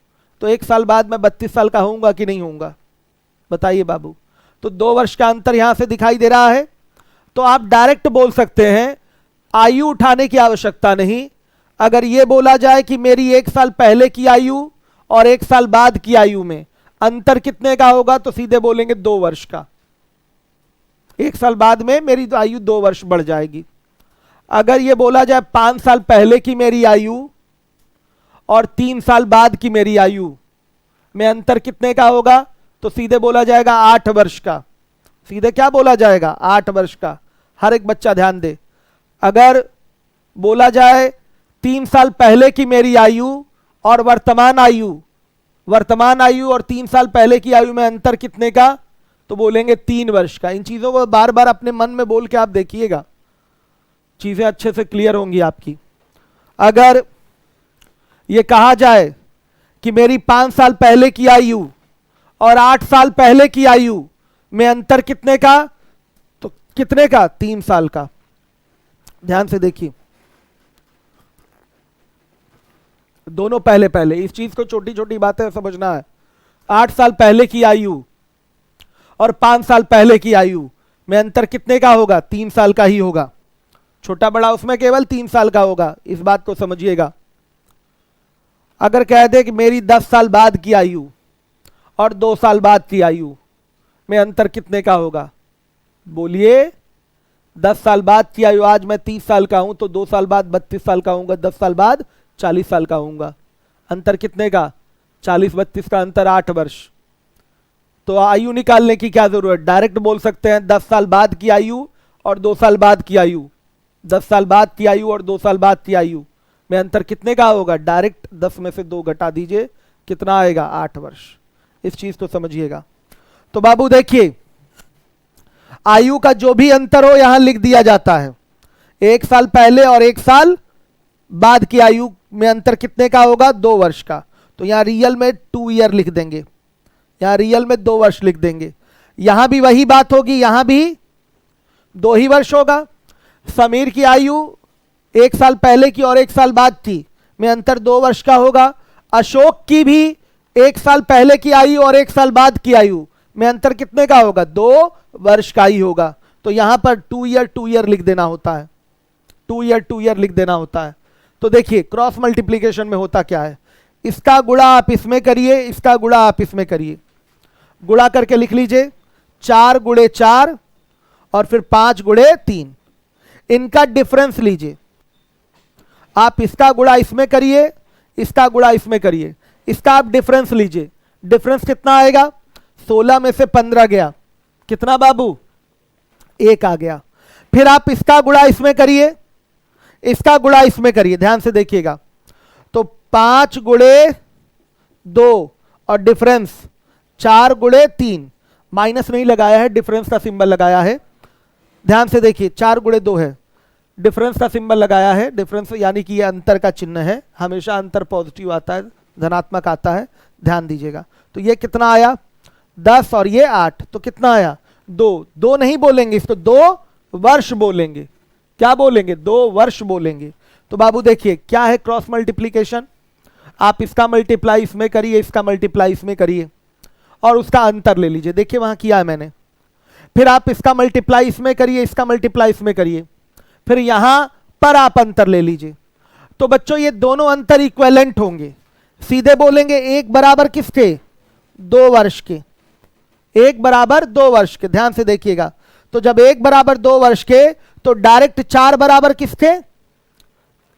तो 1 साल बाद मैं 32 साल का होऊंगा कि नहीं होऊंगा, बताइए बाबू। तो 2 वर्ष का अंतर यहां से दिखाई दे रहा है। तो आप डायरेक्ट बोल सकते हैं, आयु उठाने की आवश्यकता नहीं। अगर यह बोला जाए कि मेरी 1 साल पहले की आयु और 1 साल बाद की आयु में अंतर कितने का होगा, तो सीधे बोलेंगे 2 वर्ष का। 1 साल बाद में मेरी आयु 2 वर्ष बढ़ जाएगी। अगर यह बोला जाए 5 साल पहले की मेरी आयु और 3 साल बाद की मेरी आयु में अंतर कितने का होगा, तो सीधे बोला जाएगा 8 वर्ष का। सीधे क्या बोला जाएगा, 8 वर्ष का। हर एक बच्चा ध्यान दे। अगर बोला जाए 3 साल पहले की मेरी आयु और वर्तमान आयु और 3 साल पहले की आयु में अंतर कितने का, तो बोलेंगे 3 वर्ष का। इन चीजों को बार बार अपने मन में बोल के आप देखिएगा, चीजें अच्छे से क्लियर होंगी आपकी। अगर यह कहा जाए कि मेरी 5 साल पहले की आयु और 8 साल पहले की आयु में अंतर कितने का, तो कितने का, 3 साल का। ध्यान से देखिए, दोनों पहले पहले, इस चीज को छोटी छोटी बातें समझना है। 8 साल पहले की आयु और 5 साल पहले की आयु में अंतर कितने का होगा, 3 साल का ही होगा। छोटा बड़ा उसमें केवल 3 साल का होगा, इस बात को समझिएगा। अगर कह दे कि मेरी 10 साल बाद की आयु और 2 साल बाद की आयु में अंतर कितने का होगा, बोलिए। 10 साल बाद की आयु, आज मैं 30 साल का हूं तो 2 साल बाद 32 साल का होऊंगा, 10 साल बाद 40 साल का होऊंगा। अंतर कितने का, 40-32 का अंतर 8 वर्ष। तो आयु निकालने की क्या जरूरत, डायरेक्ट बोल सकते हैं 10 साल बाद की आयु और 2 साल बाद की आयु, 10 साल बाद की आयु और 2 साल बाद की आयु में अंतर कितने का होगा? डायरेक्ट 10 में से 2 घटा दीजिए, कितना आएगा? 8 वर्ष। इस चीज को समझिएगा। तो बाबू देखिए, आयु का जो भी अंतर हो यहां लिख दिया जाता है। 1 साल पहले और 1 साल बाद की आयु में अंतर कितने का होगा? 2 वर्ष का। तो यहां रियल में 2 ईयर लिख देंगे, यहां रियल में 2 वर्ष लिख देंगे। यहां भी वही बात होगी, यहां भी 2 ही वर्ष होगा। समीर की आयु 1 साल पहले की और 1 साल बाद की में अंतर 2 वर्ष का होगा। अशोक की भी 1 साल पहले की आयु और 1 साल बाद की आयु में अंतर कितने का होगा? 2 वर्ष का ही होगा। तो यहां पर 2 ईयर लिख देना होता है, 2 ईयर लिख देना होता है। तो देखिए क्रॉस मल्टीप्लीकेशन में होता क्या है, इसका गुणा आप इसमें करिए, इसका गुणा आप इसमें करिए। गुणा करके लिख लीजिए 4 गुणे 4 और फिर 5 गुणे 3। इनका डिफरेंस लीजिए, आप इसका गुणा इसमें करिए, इसका गुणा इसमें करिए, इसका आप डिफरेंस लीजिए। डिफरेंस कितना आएगा? 16 में से 15 गया, कितना बाबू? 1 आ गया। फिर आप इसका गुणा इसमें करिए, इसका गुणा इसमें करिए, ध्यान से देखिएगा। तो 5 गुणे 2 और डिफरेंस 4 गुणे 3, माइनस नहीं लगाया है, डिफरेंस का सिंबल लगाया है। ध्यान से देखिए 4 गुणे 2 है, डिफरेंस का सिंबल लगाया है। डिफरेंस यानी कि ये अंतर का चिन्ह है, हमेशा अंतर पॉजिटिव आता है, धनात्मक आता है, ध्यान दीजिएगा। तो ये कितना आया? 10 और ये 8, तो कितना आया? 2 नहीं बोलेंगे इसको, 2 वर्ष बोलेंगे। क्या बोलेंगे? 2 वर्ष बोलेंगे। तो बाबू देखिए क्या है क्रॉस मल्टीप्लीकेशन, आप इसका मल्टीप्लाई इसमें करिए, इसका मल्टीप्लाई इसमें करिए और उसका अंतर ले लीजिए। देखिए वहां किया है मैंने। फिर आप इसका मल्टीप्लाई इसमें करिए, इसका मल्टीप्लाई इसमें करिए, फिर यहां पर आप अंतर ले लीजिए। तो बच्चों ये दोनों अंतर इक्विवेलेंट होंगे, सीधे बोलेंगे 1 बराबर किसके? 2 वर्ष के। 1 बराबर 2 वर्ष के, ध्यान से देखिएगा। तो जब 1 बराबर 2 वर्ष के तो डायरेक्ट 4 बराबर किसके?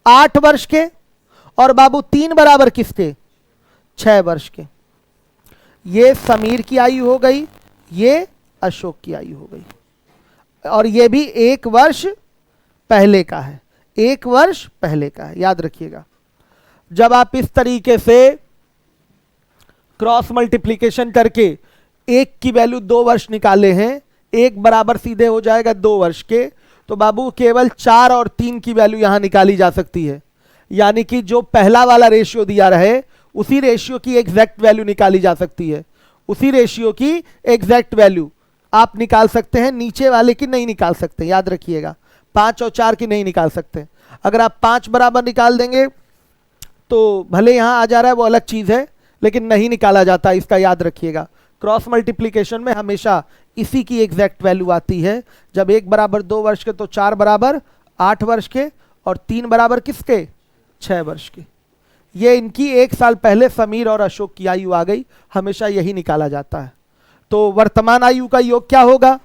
8 वर्ष के। और बाबू 3 बराबर किसके? 6 वर्ष के। ये समीर की आयु हो गई, ये अशोक की आयु हो गई, और ये भी 1 वर्ष पहले का है, 1 वर्ष पहले का है, याद रखिएगा। जब आप इस तरीके से क्रॉस मल्टीप्लीकेशन करके 1 की वैल्यू 2 वर्ष निकाले हैं, 1 बराबर सीधे हो जाएगा 2 वर्ष के, तो बाबू केवल 4 और 3 की वैल्यू यहां निकाली जा सकती है। यानी कि जो पहला वाला रेशियो दिया रहे उसी रेशियो की एग्जैक्ट वैल्यू निकाली जा सकती है, उसी रेशियो की एग्जैक्ट वैल्यू आप निकाल सकते हैं, नीचे वाले की नहीं निकाल सकते, याद रखिएगा। 5 और 4 की नहीं निकाल सकते। अगर आप 5 बराबर निकाल देंगे तो भले यहां आ जा रहा है वो अलग चीज है, लेकिन नहीं निकाला जाता, इसका याद रखिएगा। क्रॉस मल्टीप्लीकेशन में हमेशा इसी की एग्जैक्ट वैल्यू आती है। जब 1 बराबर 2 वर्ष के तो 4 बराबर 8 वर्ष के और 3 बराबर किसके? 6 वर्ष के। ये इनकी 1 साल पहले समीर और अशोक की आयु आ गई, हमेशा यही निकाला जाता है। तो वर्तमान आयु का योग क्या होगा?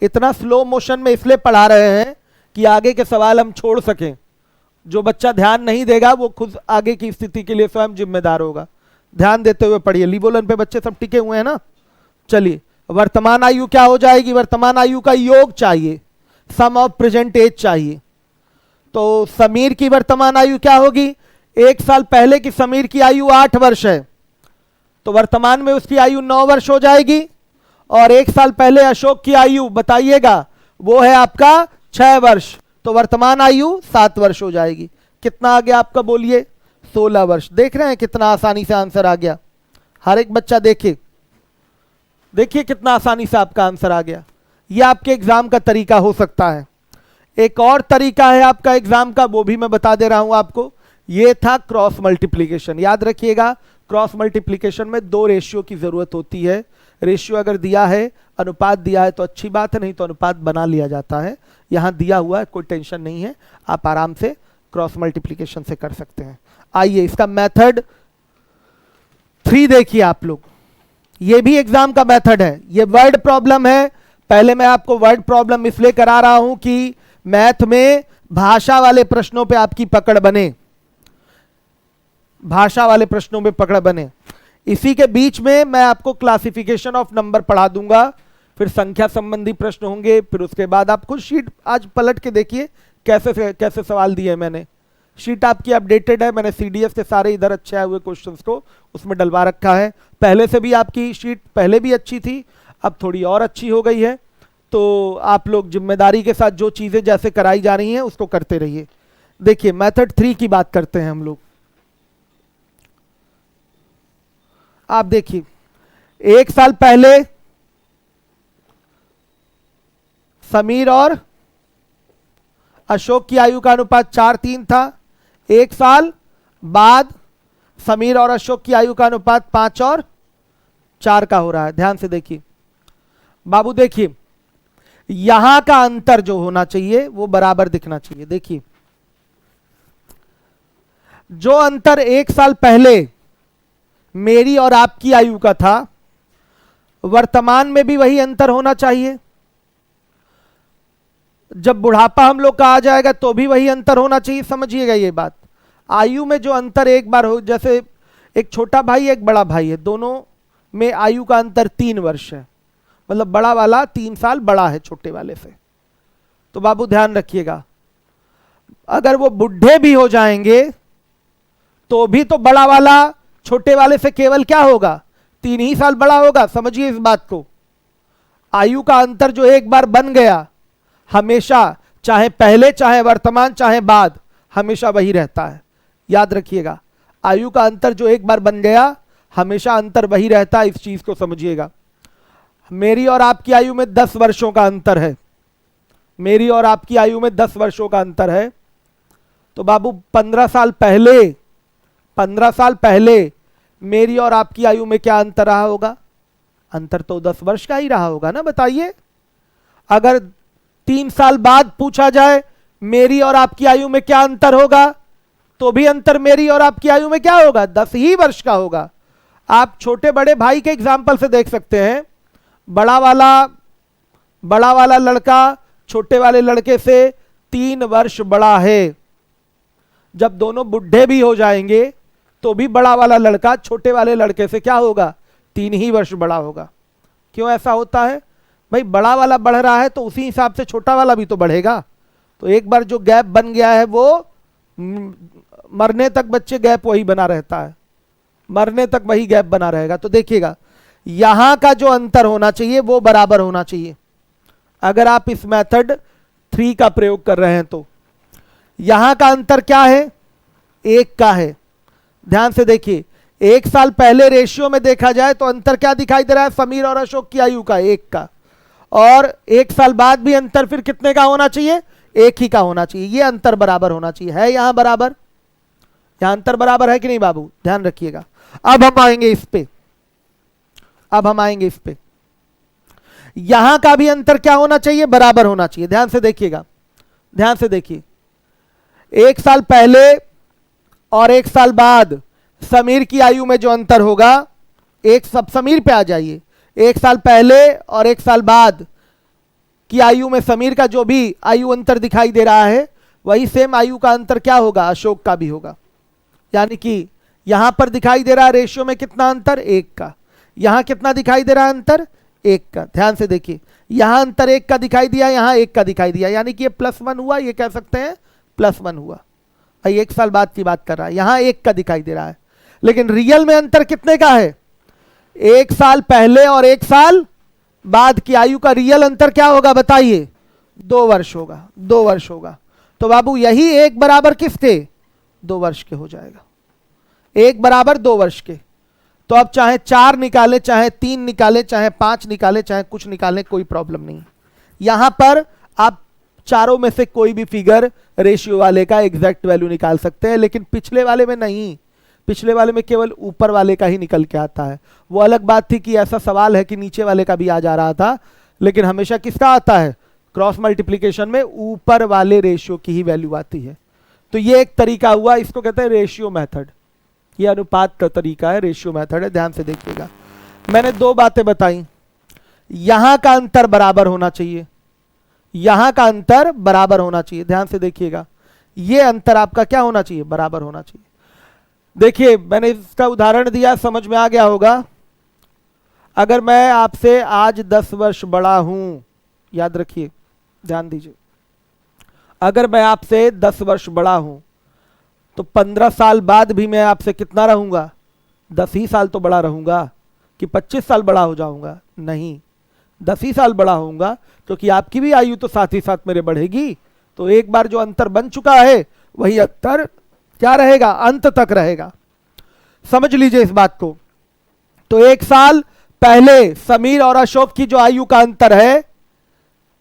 इतना स्लो मोशन में इसलिए पढ़ा रहे हैं कि आगे के सवाल हम छोड़ सकें। जो बच्चा ध्यान नहीं देगा वो खुद आगे की स्थिति के लिए स्वयं जिम्मेदार होगा। ध्यान देते हुए पढ़िए। लीबोलन पे बच्चे सब टिके हुए हैं ना? चलिए, वर्तमान आयु क्या हो जाएगी? वर्तमान आयु का योग चाहिए, सम ऑफ प्रेजेंट एज चाहिए। तो समीर की वर्तमान आयु क्या होगी? 1 साल पहले की समीर की आयु 8 वर्ष है, तो वर्तमान में उसकी आयु 9 वर्ष हो जाएगी। और 1 साल पहले अशोक की आयु बताइएगा, वो है आपका 6 वर्ष, तो वर्तमान आयु 7 वर्ष हो जाएगी। कितना आ गया आपका? बोलिए 16 वर्ष। देख रहे हैं कितना आसानी से आंसर आ गया? हर एक बच्चा देखे, देखिए कितना आसानी से आपका आंसर आ गया। यह आपके एग्जाम का तरीका हो सकता है। एक और तरीका है आपका एग्जाम का, वो भी मैं बता दे रहा हूं आपको। ये था क्रॉस मल्टीप्लीकेशन। याद रखिएगा, क्रॉस मल्टीप्लीकेशन में 2 रेशियो की जरूरत होती है। रेशियो अगर दिया है, अनुपात दिया है तो अच्छी बात है, नहीं तो अनुपात बना लिया जाता है। यहां दिया हुआ है, कोई टेंशन नहीं है, आप आराम से क्रॉस मल्टीप्लीकेशन से कर सकते हैं। आइए इसका मेथड 3 देखिए आप लोग। ये भी एग्जाम का मेथड है, ये वर्ड प्रॉब्लम है। पहले मैं आपको वर्ड प्रॉब्लम इसलिए करा रहा हूं कि मैथ में भाषा वाले प्रश्नों पे आपकी पकड़ बने, भाषा वाले प्रश्नों पे पकड़ बने। इसी के बीच में मैं आपको क्लासिफिकेशन ऑफ नंबर पढ़ा दूंगा। फिर संख्या संबंधी प्रश्न होंगे, फिर उसके बाद आप खुद शीट आज पलट के देखिए कैसे कैसे सवाल दिए मैंने। शीट आपकी अपडेटेड है, मैंने सीडीएफ के सारे इधर अच्छे आए हुए क्वेश्चंस को उसमें डलवा रखा है। पहले से भी आपकी शीट पहले भी अच्छी थी, अब थोड़ी और अच्छी हो गई है। तो आप लोग जिम्मेदारी के साथ जो चीजें जैसे कराई जा रही हैं उसको करते रहिए। देखिए मेथड 3 की बात करते हैं हम लोग। आप देखिए 1 साल पहले समीर और अशोक की आयु का अनुपात 4:3 था। 1 साल बाद समीर और अशोक की आयु का अनुपात 5 और 4 का हो रहा है। ध्यान से देखिए बाबू, देखिए यहां का अंतर जो होना चाहिए वो बराबर दिखना चाहिए। देखिए जो अंतर 1 साल पहले मेरी और आपकी आयु का था, वर्तमान में भी वही अंतर होना चाहिए। जब बुढ़ापा हम लोग का आ जाएगा तो भी वही अंतर होना चाहिए। समझिएगा ये बात, आयु में जो अंतर एक बार हो, जैसे एक छोटा भाई एक बड़ा भाई है, दोनों में आयु का अंतर 3 वर्ष है, मतलब बड़ा वाला 3 साल बड़ा है छोटे वाले से। तो बाबू ध्यान रखिएगा, अगर वो बुढ़े भी हो जाएंगे तो भी तो बड़ा वाला छोटे वाले से केवल क्या होगा, 3 ही साल बड़ा होगा। समझिए इस बात को, आयु का अंतर जो एक बार बन गया हमेशा, चाहे पहले चाहे वर्तमान चाहे बाद, हमेशा वही रहता है। याद रखिएगा, आयु का अंतर जो एक बार बन गया हमेशा अंतर वही रहता है। इस चीज को समझिएगा। मेरी और आपकी आयु में 10 वर्षों का अंतर है, मेरी और आपकी आयु में 10 वर्षों का अंतर है। तो बाबू 15 साल पहले मेरी और आपकी आयु में क्या अंतर रहा होगा? अंतर तो 10 वर्ष का ही रहा होगा ना, बताइए। अगर 3 साल बाद पूछा जाए मेरी और आपकी आयु में क्या अंतर होगा, तो भी अंतर मेरी और आपकी आयु में क्या होगा, 10 ही वर्ष का होगा। आप छोटे बड़े भाई के एग्जाम्पल से देख सकते हैं, बड़ा वाला लड़का छोटे वाले लड़के से 3 वर्ष बड़ा है। जब दोनों बुढ़े भी हो जाएंगे तो भी बड़ा वाला लड़का छोटे वाले लड़के से क्या होगा, 3 ही वर्ष बड़ा होगा। क्यों ऐसा होता है भाई? बड़ा वाला बढ़ रहा है तो उसी हिसाब से छोटा वाला भी तो बढ़ेगा। तो एक बार जो गैप बन गया है वो मरने तक बच्चे गैप वही बना रहता है, मरने तक वही गैप बना रहेगा। तो देखिएगा यहां का जो अंतर होना चाहिए वो बराबर होना चाहिए। अगर आप इस मेथड 3 का प्रयोग कर रहे हैं तो यहां का अंतर क्या है, 1 का है। ध्यान से देखिए, 1 साल पहले रेशियो में देखा जाए तो अंतर क्या दिखाई दे रहा है, समीर और अशोक की आयु का 1 का, और 1 साल बाद भी अंतर फिर कितने का होना चाहिए, 1 ही का होना चाहिए। ये अंतर बराबर होना चाहिए। है यहां बराबर, यहां अंतर बराबर है कि नहीं बाबू? ध्यान रखिएगा। अब हम आएंगे इस पे, यहां का भी अंतर क्या होना चाहिए, बराबर होना चाहिए। ध्यान से देखिएगा, ध्यान से देखिए, 1 साल पहले और 1 साल बाद समीर की आयु में जो अंतर होगा, एक सब समीर पे आ जाइए, 1 साल पहले और 1 साल बाद की आयु में समीर का जो भी आयु अंतर दिखाई दे रहा है वही सेम आयु का अंतर क्या होगा, अशोक का भी होगा। यानी कि यहां पर दिखाई दे रहा है रेशियो में कितना अंतर, 1 का। यहां कितना दिखाई दे रहा है अंतर, 1 का। ध्यान से देखिए, यहां अंतर 1 का दिखाई दिया, यहां 1 का दिखाई दिया, यानी कि ये +1 हुआ, ये कह सकते हैं +1 हुआ। 1 साल बाद की बात कर रहा है, यहां 1 का दिखाई दे रहा है, लेकिन रियल में अंतर कितने का है, 1 साल पहले और 1 साल बाद की आयु का रियल अंतर क्या होगा बताइए, 2 वर्ष होगा, 2 वर्ष होगा। तो बाबू यही 1 बराबर किसके, 2 वर्ष के हो जाएगा, 1 बराबर 2 वर्ष के। तो अब चाहे 4 निकाले, चाहे 3 निकाले, चाहे 5 निकाले, चाहे कुछ निकाले, कोई प्रॉब्लम नहीं। यहां पर आप चारों में से कोई भी फिगर रेशियो वाले का एग्जैक्ट वैल्यू निकाल सकते हैं, लेकिन पिछले वाले में नहीं, पिछले वाले में केवल ऊपर वाले का ही निकल के आता है। वो अलग बात थी कि ऐसा सवाल है कि नीचे वाले का भी आ जा रहा था, लेकिन हमेशा किसका आता है, क्रॉस मल्टीप्लीकेशन में ऊपर वाले रेशियो की ही वैल्यू आती है। तो ये एक तरीका हुआ, इसको कहते हैं रेशियो मेथड। ये अनुपात का तरीका है, रेशियो मेथड है। ध्यान से देखिएगा, मैंने 2 बातें बताई, यहां का अंतर बराबर होना चाहिए, यहां का अंतर बराबर होना चाहिए। ध्यान से देखिएगा, ये अंतर आपका क्या होना चाहिए, बराबर होना चाहिए। देखिए मैंने इसका उदाहरण दिया, समझ में आ गया होगा। अगर मैं आपसे आज 10 वर्ष बड़ा हूं, याद रखिए, ध्यान दीजिए, अगर मैं आपसे 10 वर्ष बड़ा हूं तो 15 साल बाद भी मैं आपसे कितना रहूंगा? 10 ही साल तो बड़ा रहूंगा कि 25 साल बड़ा हो जाऊंगा? नहीं, 10 ही साल बड़ा होऊंगा, क्योंकि आपकी भी आयु तो साथ ही साथ मेरे बढ़ेगी। तो एक बार जो अंतर बन चुका है वही अंतर क्या रहेगा? अंत तक रहेगा। समझ लीजिए इस बात को। तो 1 साल पहले समीर और अशोक की जो आयु का अंतर है,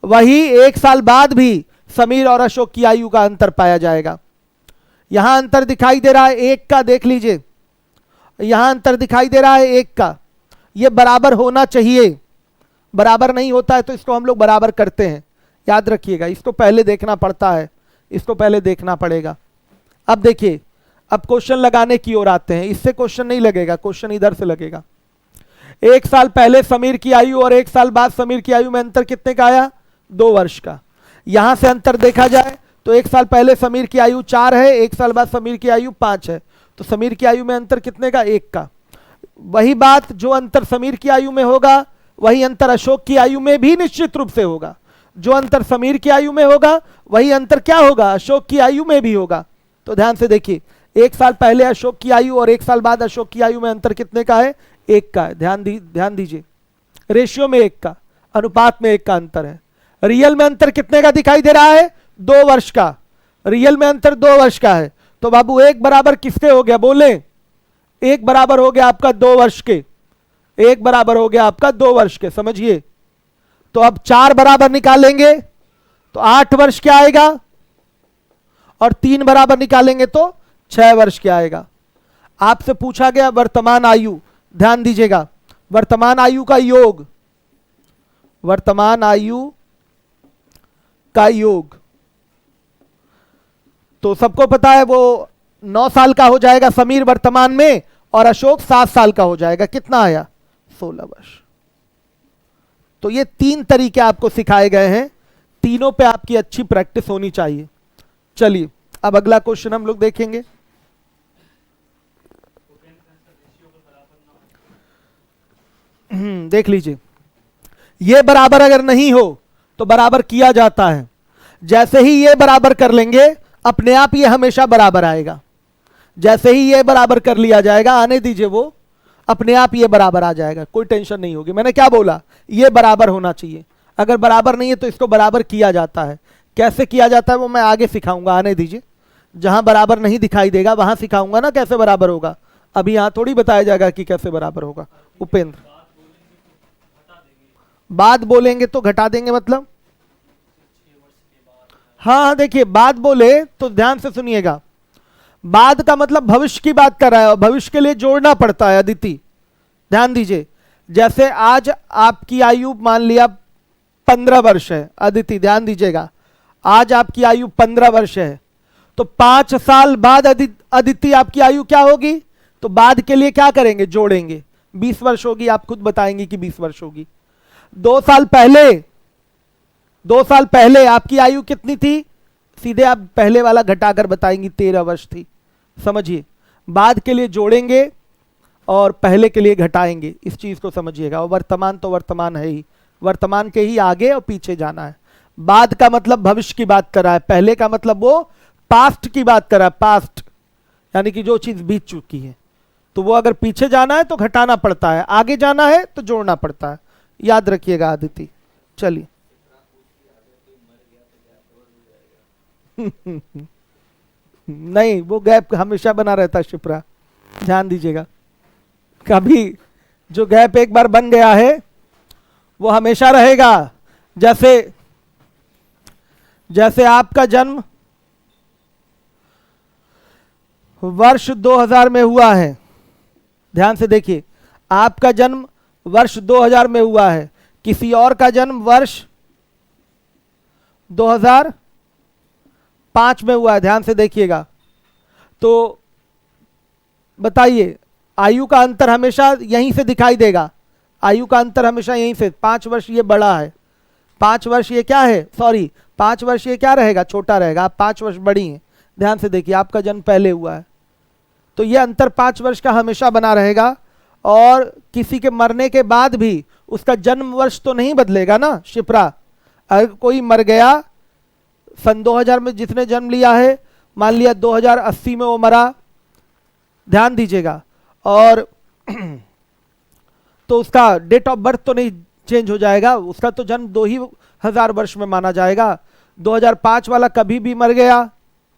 वही 1 साल बाद भी समीर और अशोक की आयु का अंतर पाया जाएगा। यहां अंतर दिखाई दे रहा है 1 का, देख लीजिए, यहां अंतर दिखाई दे रहा है 1 का। यह बराबर होना चाहिए, बराबर नहीं होता है तो इसको हम लोग बराबर करते हैं, याद रखिएगा। इसको पहले देखना पड़ता है, इसको पहले देखना पड़ेगा। अब देखिए, अब क्वेश्चन लगाने की ओर आते हैं। इससे क्वेश्चन नहीं लगेगा, क्वेश्चन इधर से लगेगा। 1 साल पहले समीर की आयु और 1 साल बाद समीर की आयु में अंतर कितने का आया? 2 वर्ष का। यहां से अंतर देखा जाए तो 1 साल पहले समीर की आयु 4 है, 1 साल बाद समीर की आयु 5 है, तो समीर की आयु में अंतर कितने का? 1 का। वही बात, जो अंतर समीर की आयु में होगा वही अंतर अशोक की आयु में भी निश्चित रूप से होगा। जो अंतर समीर की आयु में होगा वही अंतर क्या होगा? अशोक की आयु में भी होगा। तो ध्यान से देखिए, 1 साल पहले अशोक की आयु और 1 साल बाद अशोक की आयु में अंतर कितने का है? 1 का है। ध्यान दीजिए, रेशियो में 1 का, अनुपात में 1 का अंतर है। रियल में अंतर कितने का दिखाई दे रहा है? 2 वर्ष का। रियल में अंतर 2 वर्ष का है। तो बाबू 1 बराबर किसके हो गया? बोले, 1 बराबर हो गया आपका 2 वर्ष के, 1 बराबर हो गया आपका 2 वर्ष के, समझिए। तो अब 4 बराबर निकालेंगे तो 8 वर्ष क्या आएगा, और 3 बराबर निकालेंगे तो 6 वर्ष क्या आएगा। आपसे पूछा गया वर्तमान आयु, ध्यान दीजिएगा, वर्तमान आयु का योग, वर्तमान आयु का योग तो सबको पता है वो 9 साल का हो जाएगा समीर वर्तमान में, और अशोक 7 साल का हो जाएगा। कितना आया? 16 वर्ष। तो ये 3 तरीके आपको सिखाए गए हैं, तीनों पे आपकी अच्छी प्रैक्टिस होनी चाहिए। चलिए अब अगला क्वेश्चन हम लोग देखेंगे। देख लीजिए, ये बराबर अगर नहीं हो तो बराबर किया जाता है। जैसे ही ये बराबर कर लेंगे अपने आप ये हमेशा बराबर आएगा। जैसे ही ये बराबर कर लिया जाएगा, आने दीजिए, वो अपने आप ये बराबर आ जाएगा, कोई टेंशन नहीं होगी। मैंने क्या बोला? ये बराबर होना चाहिए। अगर बराबर नहीं है तो इसको बराबर किया जाता है। कैसे किया जाता है वो मैं आगे सिखाऊंगा, आने दीजिए। जहां बराबर नहीं दिखाई देगा वहां सिखाऊंगा ना कैसे बराबर होगा। अभी यहां थोड़ी बताया जाएगा कि कैसे बराबर होगा। उपेंद्र, बाद बोलेंगे तो घटा देंगे मतलब? हाँ, देखिए, बाद बोले तो ध्यान से सुनिएगा, बाद का मतलब भविष्य की बात कर रहा है और भविष्य के लिए जोड़ना पड़ता है। अदिति ध्यान दीजिए, जैसे आज आपकी आयु मान लिया 15 वर्ष है। अदिति ध्यान दीजिएगा, आज आपकी आयु 15 वर्ष है, तो 5 साल बाद अदिति आपकी आयु क्या होगी? तो बाद के लिए क्या करेंगे? जोड़ेंगे, 20 वर्ष होगी। आप खुद बताएंगे कि 20 वर्ष होगी। 2 साल पहले आपकी आयु कितनी थी? सीधे आप पहले वाला घटाकर बताएंगी, 13 वर्ष थी। समझिए, बाद के लिए जोड़ेंगे और पहले के लिए घटाएंगे, इस चीज को समझिएगा। और वर्तमान तो वर्तमान है ही, वर्तमान के ही आगे और पीछे जाना है। बाद का मतलब भविष्य की बात कर रहा है, पहले का मतलब वो पास्ट की बात कर रहा है, पास्ट यानी कि जो चीज बीत चुकी है। तो वो अगर पीछे जाना है तो घटाना पड़ता है, आगे जाना है तो जोड़ना पड़ता है। याद रखिएगा अदिति। चलिए नहीं, वो गैप हमेशा बना रहता है शिप्रा, ध्यान दीजिएगा। कभी जो गैप एक बार बन गया है वो हमेशा रहेगा। जैसे आपका जन्म वर्ष 2000 में हुआ है, ध्यान से देखिए, आपका जन्म वर्ष 2000 में हुआ है, किसी और का जन्म वर्ष 2005 में हुआ है। ध्यान से देखिएगा, तो बताइए, आयु का अंतर हमेशा यहीं से दिखाई देगा। आयु का अंतर हमेशा यहीं से, 5 वर्ष ये बड़ा है, 5 वर्ष ये क्या है, सॉरी 5 वर्ष ये क्या रहेगा, छोटा रहेगा। आप 5 वर्ष बड़ी हैं। ध्यान से देखिए, आपका जन्म पहले हुआ है तो ये अंतर 5 वर्ष का हमेशा बना रहेगा। और किसी के मरने के बाद भी उसका जन्म वर्ष तो नहीं बदलेगा ना शिप्रा। अगर कोई मर गया सन 2000 में, जिसने जन्म लिया है, मान लिया 2080 में वो मरा, ध्यान दीजिएगा, और तो उसका डेट ऑफ बर्थ तो नहीं चेंज हो जाएगा, उसका तो जन्म 2000 वर्ष में माना जाएगा। 2005 वाला कभी भी मर गया,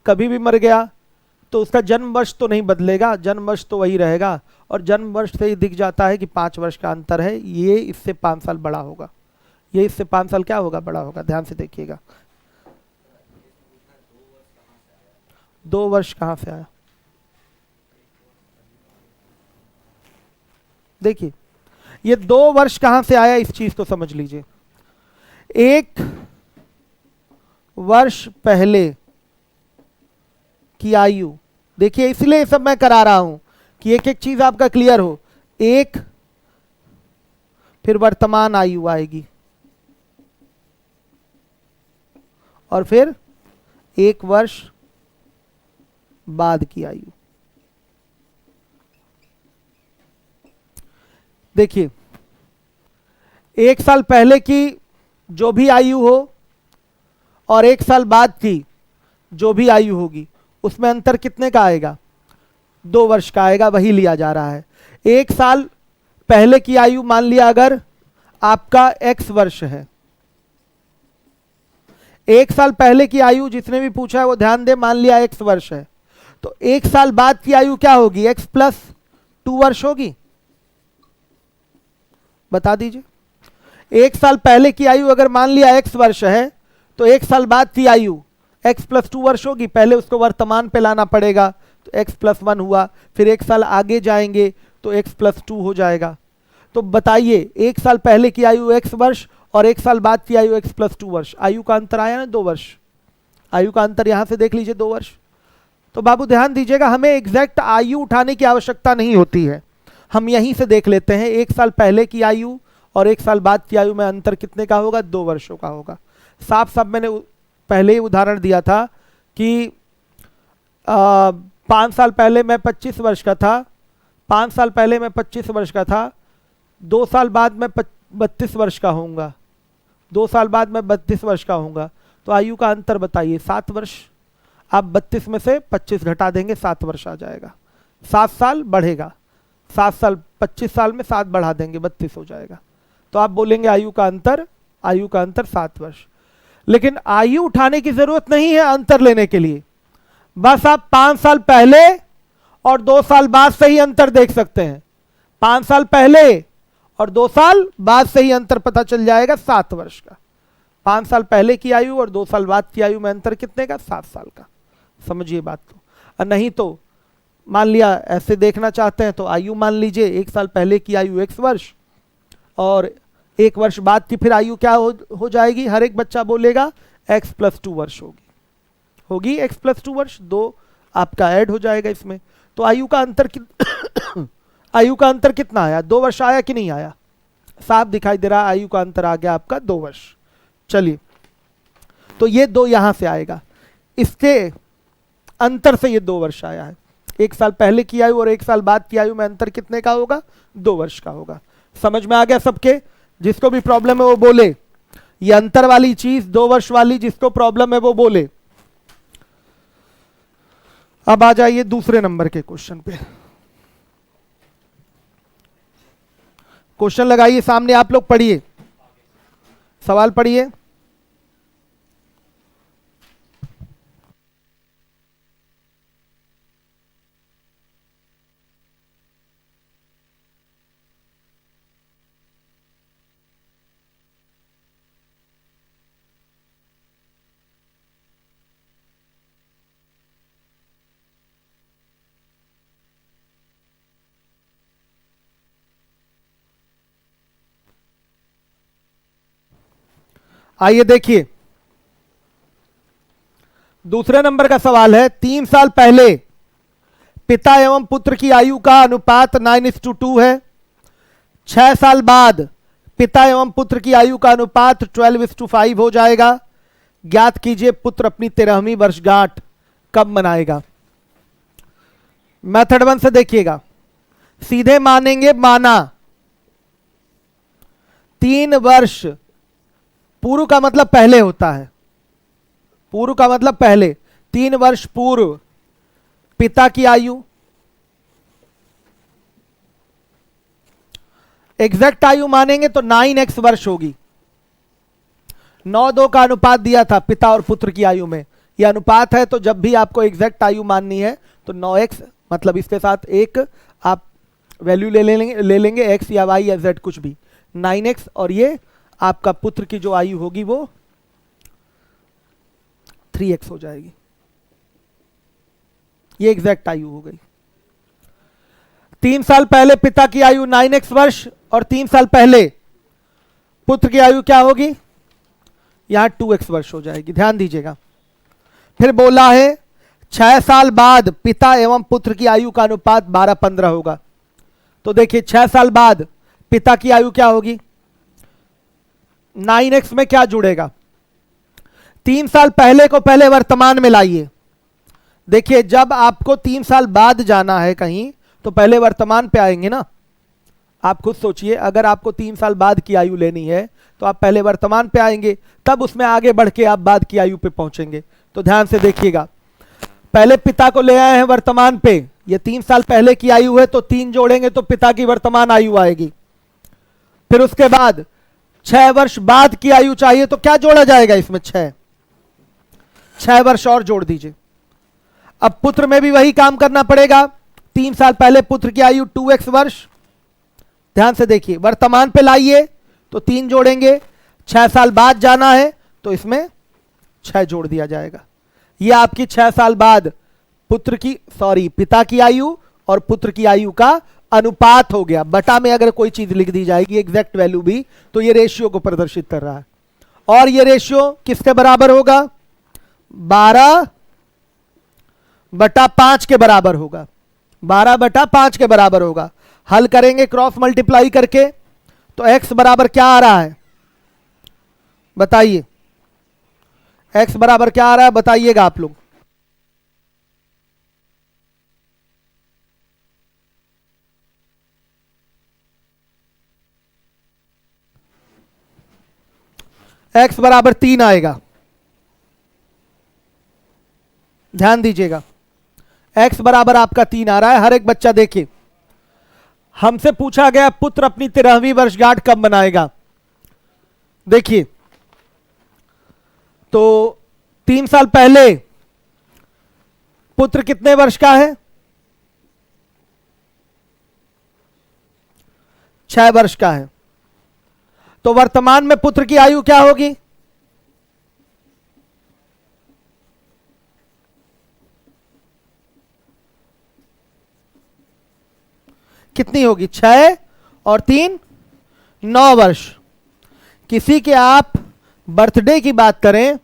कभी भी मर गया, तो उसका जन्म वर्ष तो नहीं बदलेगा, जन्म वर्ष तो वही रहेगा। और जन्म वर्ष से ही दिख जाता है कि 5 वर्ष का अंतर है, ये इससे 5 साल बड़ा होगा, ये इससे 5 साल क्या होगा, बड़ा होगा। ध्यान से देखिएगा। 2 वर्ष कहां से आया, देखिए ये 2 वर्ष कहां से आया, इस चीज को समझ लीजिए। 1 वर्ष पहले की आयु, देखिए इसलिए ये सब मैं करा रहा हूं कि एक एक चीज आपका क्लियर हो। एक, फिर वर्तमान आयु आएगी, और फिर 1 वर्ष बाद की आयु। देखिए 1 साल पहले की जो भी आयु हो और 1 साल बाद की जो भी आयु होगी, उसमें अंतर कितने का आएगा, 2 वर्ष का आएगा, वही लिया जा रहा है। 1 साल पहले की आयु मान लिया अगर आपका x वर्ष है, 1 साल पहले की आयु जिसने भी पूछा है वो ध्यान दे, मान लिया x वर्ष है, तो 1 साल बाद की आयु क्या होगी, x प्लस 2 वर्ष होगी। बता दीजिए। 1 साल पहले की आयु अगर मान लिया x वर्ष है, तो 1 साल बाद की आयु x प्लस 2 वर्ष होगी। पहले उसको वर्तमान पे लाना पड़ेगा, तो x प्लस 1 हुआ, फिर 1 साल आगे जाएंगे तो x प्लस 2 हो जाएगा। तो बताइए 1 साल पहले की आयु x वर्ष और 1 साल बाद की आयु x प्लस 2 वर्ष, आयु का अंतर आया ना 2 वर्ष, आयु का अंतर यहां से देख लीजिए 2 वर्ष। तो बाबू ध्यान दीजिएगा, हमें एग्जैक्ट आयु उठाने की आवश्यकता नहीं होती है, हम यहीं से देख लेते हैं 1 साल पहले की आयु और 1 साल बाद की आयु में अंतर कितने का होगा, 2 वर्षों का होगा। साफ साफ मैंने पहले ही उदाहरण दिया था कि 5 साल पहले मैं 25 वर्ष का था, 5 साल पहले मैं 25 वर्ष का था, 2 साल बाद मैं 32 वर्ष का होऊंगा, 2 साल बाद मैं 32 वर्ष का होऊंगा, तो आयु का अंतर बताइए 7 वर्ष। आप 32 में से 25 घटा देंगे, 7 वर्ष आ जाएगा, 7 साल बढ़ेगा, 7 साल 25 साल में 7 बढ़ा देंगे, 32 हो जाएगा। तो आप बोलेंगे आयु का अंतर 7 वर्ष। लेकिन आयु उठाने की जरूरत नहीं है अंतर लेने के लिए, बस आप 5 साल पहले और 2 साल बाद से ही अंतर देख सकते हैं। 5 साल पहले और 2 साल बाद से ही अंतर पता चल जाएगा 7 वर्ष का। 5 साल पहले की आयु और 2 साल बाद की आयु में अंतर कितने का, 7 साल का। समझिए बात को। और नहीं तो मान लिया ऐसे देखना चाहते हैं तो आयु मान लीजिए 1 साल पहले की आयु x वर्ष और 1 वर्ष बाद की फिर आयु क्या हो जाएगी, हर एक बच्चा बोलेगा x प्लस 2 वर्ष होगी x प्लस 2 वर्ष, 2 आपका ऐड हो जाएगा इसमें। तो आयु का अंतर आयु का अंतर कितना आया, 2 वर्ष आया कि नहीं आया, साफ दिखाई दे रहा है आयु का अंतर आ गया आपका 2 वर्ष। चलिए तो ये 2 यहां से आएगा, इसके अंतर से ये 2 वर्ष आया है। 1 साल पहले की आयु और 1 साल बाद की आयु में अंतर कितने का होगा, 2 वर्ष का होगा। समझ में आ गया सबके, जिसको भी प्रॉब्लम है वो बोले, ये अंतर वाली चीज 2 वर्ष वाली जिसको प्रॉब्लम है वो बोले। अब आ जाइए दूसरे नंबर के क्वेश्चन पे। क्वेश्चन लगाइए सामने, आप लोग पढ़िए, सवाल पढ़िए। आइए देखिए दूसरे नंबर का सवाल है। 3 साल पहले पिता एवं पुत्र की आयु का अनुपात 9:2 है। 6 साल बाद पिता एवं पुत्र की आयु का अनुपात 12:5 हो जाएगा। ज्ञात कीजिए पुत्र अपनी 13वीं वर्षगांठ कब मनाएगा। मेथड 1 से देखिएगा, सीधे मानेंगे माना। 3 वर्ष, पूर्व का मतलब पहले होता है, पूर्व का मतलब पहले। 3 वर्ष पूर्व पिता की आयु, एग्जैक्ट आयु मानेंगे तो 9x वर्ष होगी। 9:2 का अनुपात दिया था पिता और पुत्र की आयु में, यह अनुपात है, तो जब भी आपको एग्जैक्ट आयु माननी है तो 9x, मतलब इसके साथ एक आप वैल्यू ले लेंगे x या y या z कुछ भी, 9x, और ये आपका पुत्र की जो आयु होगी वो 3x हो जाएगी। ये एग्जैक्ट आयु हो गई। 3 साल पहले पिता की आयु 9x वर्ष और 3 साल पहले पुत्र की आयु क्या होगी, यहां 2x वर्ष हो जाएगी, ध्यान दीजिएगा। फिर बोला है 6 साल बाद पिता एवं पुत्र की आयु का अनुपात 12-15 होगा। तो देखिए 6 साल बाद पिता की आयु क्या होगी, 9x में क्या जुड़ेगा, 3 साल पहले को पहले वर्तमान में लाइए। देखिए जब आपको 3 साल बाद जाना है कहीं तो पहले वर्तमान पे आएंगे ना। आप खुद सोचिए, अगर आपको 3 साल बाद की आयु लेनी है तो आप पहले वर्तमान पे आएंगे, तब उसमें आगे बढ़ के आप बाद की आयु पे पहुंचेंगे। तो ध्यान से देखिएगा, पहले पिता को ले आए हैं वर्तमान पे, ये 3 साल पहले की आयु है तो 3 जोड़ेंगे तो पिता की वर्तमान आयु आएगी। फिर उसके बाद 6 वर्ष बाद की आयु चाहिए तो क्या जोड़ा जाएगा इसमें, 6 वर्ष और जोड़ दीजिए। अब पुत्र में भी वही काम करना पड़ेगा। 3 साल पहले पुत्र की आयु 2x वर्ष, ध्यान से देखिए, वर्तमान पे लाइए तो 3 जोड़ेंगे, 6 साल बाद जाना है तो इसमें 6 जोड़ दिया जाएगा। ये आपकी 6 साल बाद पिता की आयु और पुत्र की आयु का अनुपात हो गया। बटा में अगर कोई चीज लिख दी जाएगी एग्जैक्ट वैल्यू भी, तो ये रेशियो को प्रदर्शित कर रहा है। और ये रेशियो किसके बराबर होगा, 12/5 के बराबर होगा, 12/5 के बराबर होगा। हल करेंगे क्रॉस मल्टीप्लाई करके तो x बराबर क्या आ रहा है, बताइए, x बराबर क्या आ रहा है बताइएगा आप लोग। x बराबर 3 आएगा, ध्यान दीजिएगा, x बराबर आपका 3 आ रहा है। हर एक बच्चा देखिए, हमसे पूछा गया पुत्र अपनी 13वीं वर्षगांठ कब मनाएगा। देखिए तो 3 साल पहले पुत्र कितने वर्ष का है, 6 वर्ष का है। तो वर्तमान में पुत्र की आयु क्या होगी, कितनी होगी, 6 और 3 9 वर्ष। किसी के आप बर्थडे की बात करें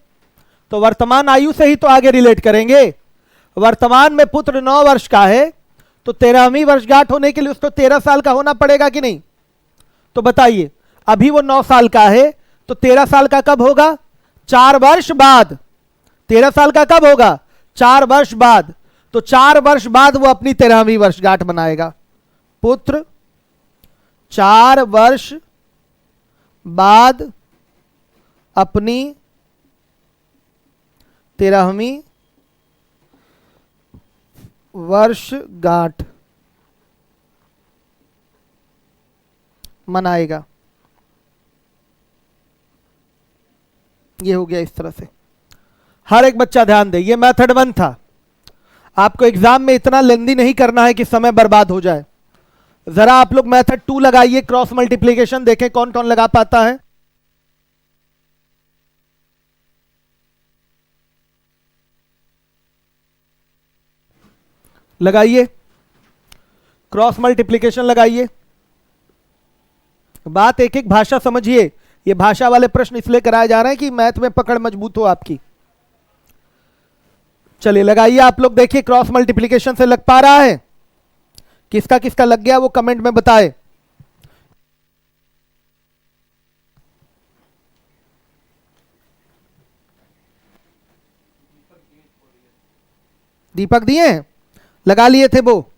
तो वर्तमान आयु से ही तो आगे रिलेट करेंगे। वर्तमान में पुत्र 9 वर्ष का है तो 13वीं वर्षगांठ होने के लिए उसको 13 साल का होना पड़ेगा कि नहीं। तो बताइए, अभी वो 9 साल का है तो 13 साल का कब होगा, 4 वर्ष बाद। 13 साल का कब होगा, 4 वर्ष बाद। तो 4 वर्ष बाद वो अपनी 13वीं वर्षगांठ मनाएगा। पुत्र 4 वर्ष बाद अपनी 13वीं वर्षगांठ मनाएगा। ये हो गया इस तरह से। हर एक बच्चा ध्यान दे, ये मेथड 1 था। आपको एग्जाम में इतना लेंदी नहीं करना है कि समय बर्बाद हो जाए। जरा आप लोग मेथड 2 लगाइए, क्रॉस मल्टीप्लिकेशन, देखें कौन कौन लगा पाता है। लगाइए, क्रॉस मल्टीप्लिकेशन लगाइए। बात एक एक भाषा समझिए। ये भाषा वाले प्रश्न इसलिए कराए जा रहे हैं कि मैथ में पकड़ मजबूत हो आपकी। चलिए लगाइए आप लोग, देखिए क्रॉस मल्टीप्लिकेशन से लग पा रहा है, किसका किसका लग गया वो कमेंट में बताए। दीपक दिए हैं, लगा लिए थे वो।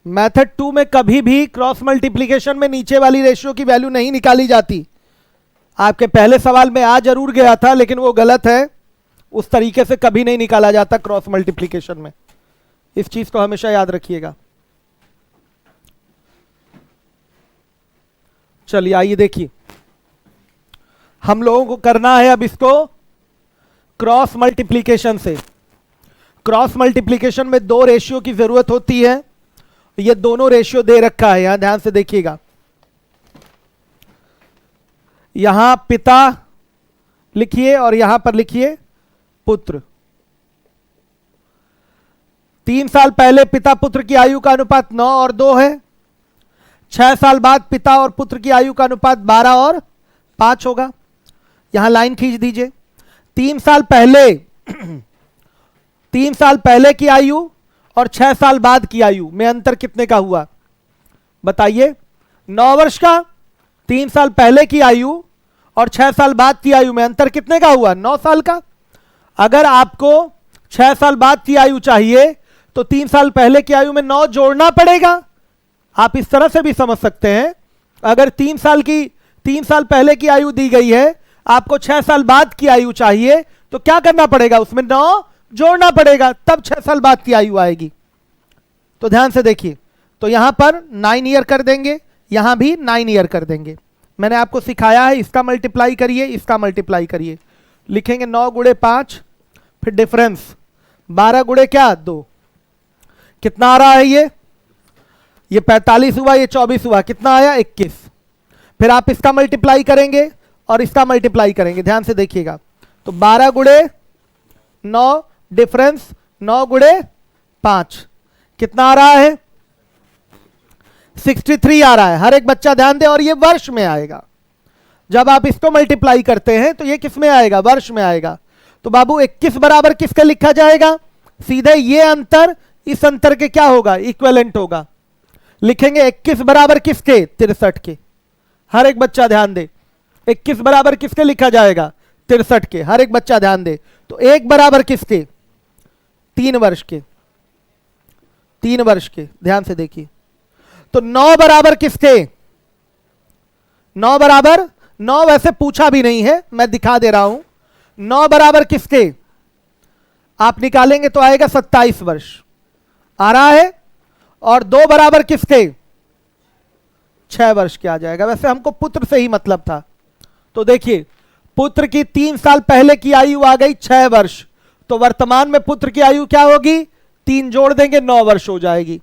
मेथड 2 में कभी भी क्रॉस मल्टीप्लीकेशन में नीचे वाली रेशियो की वैल्यू नहीं निकाली जाती। आपके पहले सवाल में आ जरूर गया था, लेकिन वो गलत है। उस तरीके से कभी नहीं निकाला जाता क्रॉस मल्टीप्लीकेशन में। इस चीज को हमेशा याद रखिएगा। चलिए आइए देखिए, हम लोगों को करना है अब इसको क्रॉस मल्टीप्लीकेशन से। क्रॉस मल्टीप्लीकेशन में दो रेशियो की जरूरत होती है। ये दोनों रेशियो दे रखा है, यहां ध्यान से देखिएगा। यहां पिता लिखिए और यहां पर लिखिए पुत्र। 3 साल पहले पिता पुत्र की आयु का अनुपात 9 और 2 है। 6 साल बाद पिता और पुत्र की आयु का अनुपात 12 और 5 होगा। यहां लाइन खींच दीजिए। 3 साल पहले 3 साल पहले की आयु और 6 साल बाद की आयु में अंतर कितने का हुआ बताइए? 9 वर्ष का। 3 साल पहले की आयु और 6 साल बाद की आयु में अंतर कितने का हुआ? 9 साल का। अगर आपको 6 साल बाद की आयु चाहिए तो 3 साल पहले की आयु में 9 जोड़ना पड़ेगा। आप इस तरह से भी समझ सकते हैं, अगर 3 साल पहले की आयु दी गई है, आपको 6 साल बाद की आयु चाहिए, तो क्या करना पड़ेगा? उसमें 9 जोड़ना पड़ेगा, तब 6 साल बाद की आयु आएगी। तो ध्यान से देखिए, तो यहां पर 9 ईयर कर देंगे, यहां भी 9 ईयर कर देंगे। मैंने आपको सिखाया है, इसका मल्टीप्लाई करिए, इसका मल्टीप्लाई करिए। लिखेंगे 9 गुणे 5, फिर डिफरेंस 12 गुणे क्या 2। कितना आ रहा है ये 45 हुआ, ये 24 हुआ, कितना आया 21। फिर आप इसका मल्टीप्लाई करेंगे और इसका मल्टीप्लाई करेंगे। ध्यान से देखिएगा, तो 12 गुणे 9 डिफरेंस 9 गुणे 5 कितना आ रहा है? 63 आ रहा है। हर एक बच्चा ध्यान दे, और ये वर्ष में आएगा। जब आप इसको मल्टीप्लाई करते हैं तो ये किस में आएगा? वर्ष में आएगा। तो बाबू 21 बराबर किसके लिखा जाएगा? सीधे ये अंतर इस अंतर के क्या होगा? इक्विवेलेंट होगा। लिखेंगे 21 बराबर किसके? 63 के। हर एक बच्चा ध्यान दे, 21 बराबर किसके लिखा जाएगा? 63 के। हर एक बच्चा ध्यान दे। तो 1 बराबर किसके? 3 वर्ष के। 3 वर्ष के। ध्यान से देखिए, तो 9 बराबर किसके? 9 बराबर, 9 वैसे पूछा भी नहीं है, मैं दिखा दे रहा हूं। 9 बराबर किसके? आप निकालेंगे तो आएगा 27 वर्ष आ रहा है। और 2 बराबर किसके? 6 वर्ष के आ जाएगा। वैसे हमको पुत्र से ही मतलब था। तो देखिए, पुत्र की 3 साल पहले की आयु आ गई 6 वर्ष, तो वर्तमान में पुत्र की आयु क्या होगी? 3 जोड़ देंगे 9 वर्ष हो जाएगी।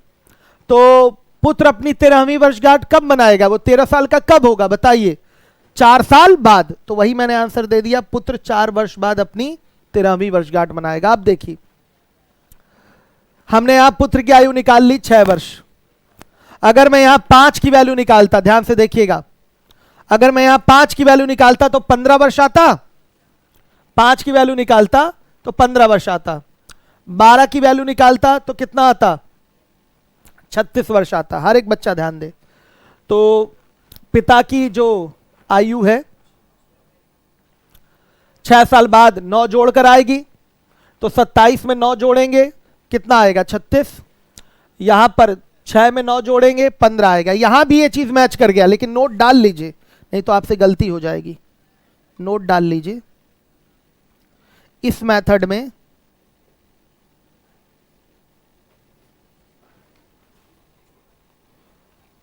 तो पुत्र अपनी 13वीं वर्षगांठ कब मनाएगा? वो 13 साल का कब होगा बताइए? 4 साल बाद। तो वही मैंने आंसर दे दिया, पुत्र 4 वर्ष बाद अपनी 13वीं वर्षगांठ मनाएगा। आप देखिए, हमने यहां पुत्र की आयु निकाल ली 6 वर्ष। अगर मैं यहां 5 की वैल्यू निकालता, ध्यान से देखिएगा, अगर मैं यहां 5 की वैल्यू निकालता तो 15 वर्ष आता। 5 की वैल्यू निकालता तो 15 वर्ष आता। 12 की वैल्यू निकालता तो कितना आता? 36 वर्ष आता। हर एक बच्चा ध्यान दे। तो पिता की जो आयु है 6 साल बाद 9 जोड़कर आएगी, तो 27 में 9 जोड़ेंगे कितना आएगा? 36। यहां पर 6 में 9 जोड़ेंगे 15 आएगा। यहां भी ये चीज मैच कर गया, लेकिन नोट डाल लीजिए, नहीं तो आपसे गलती हो जाएगी। नोट डाल लीजिए। इस मेथड में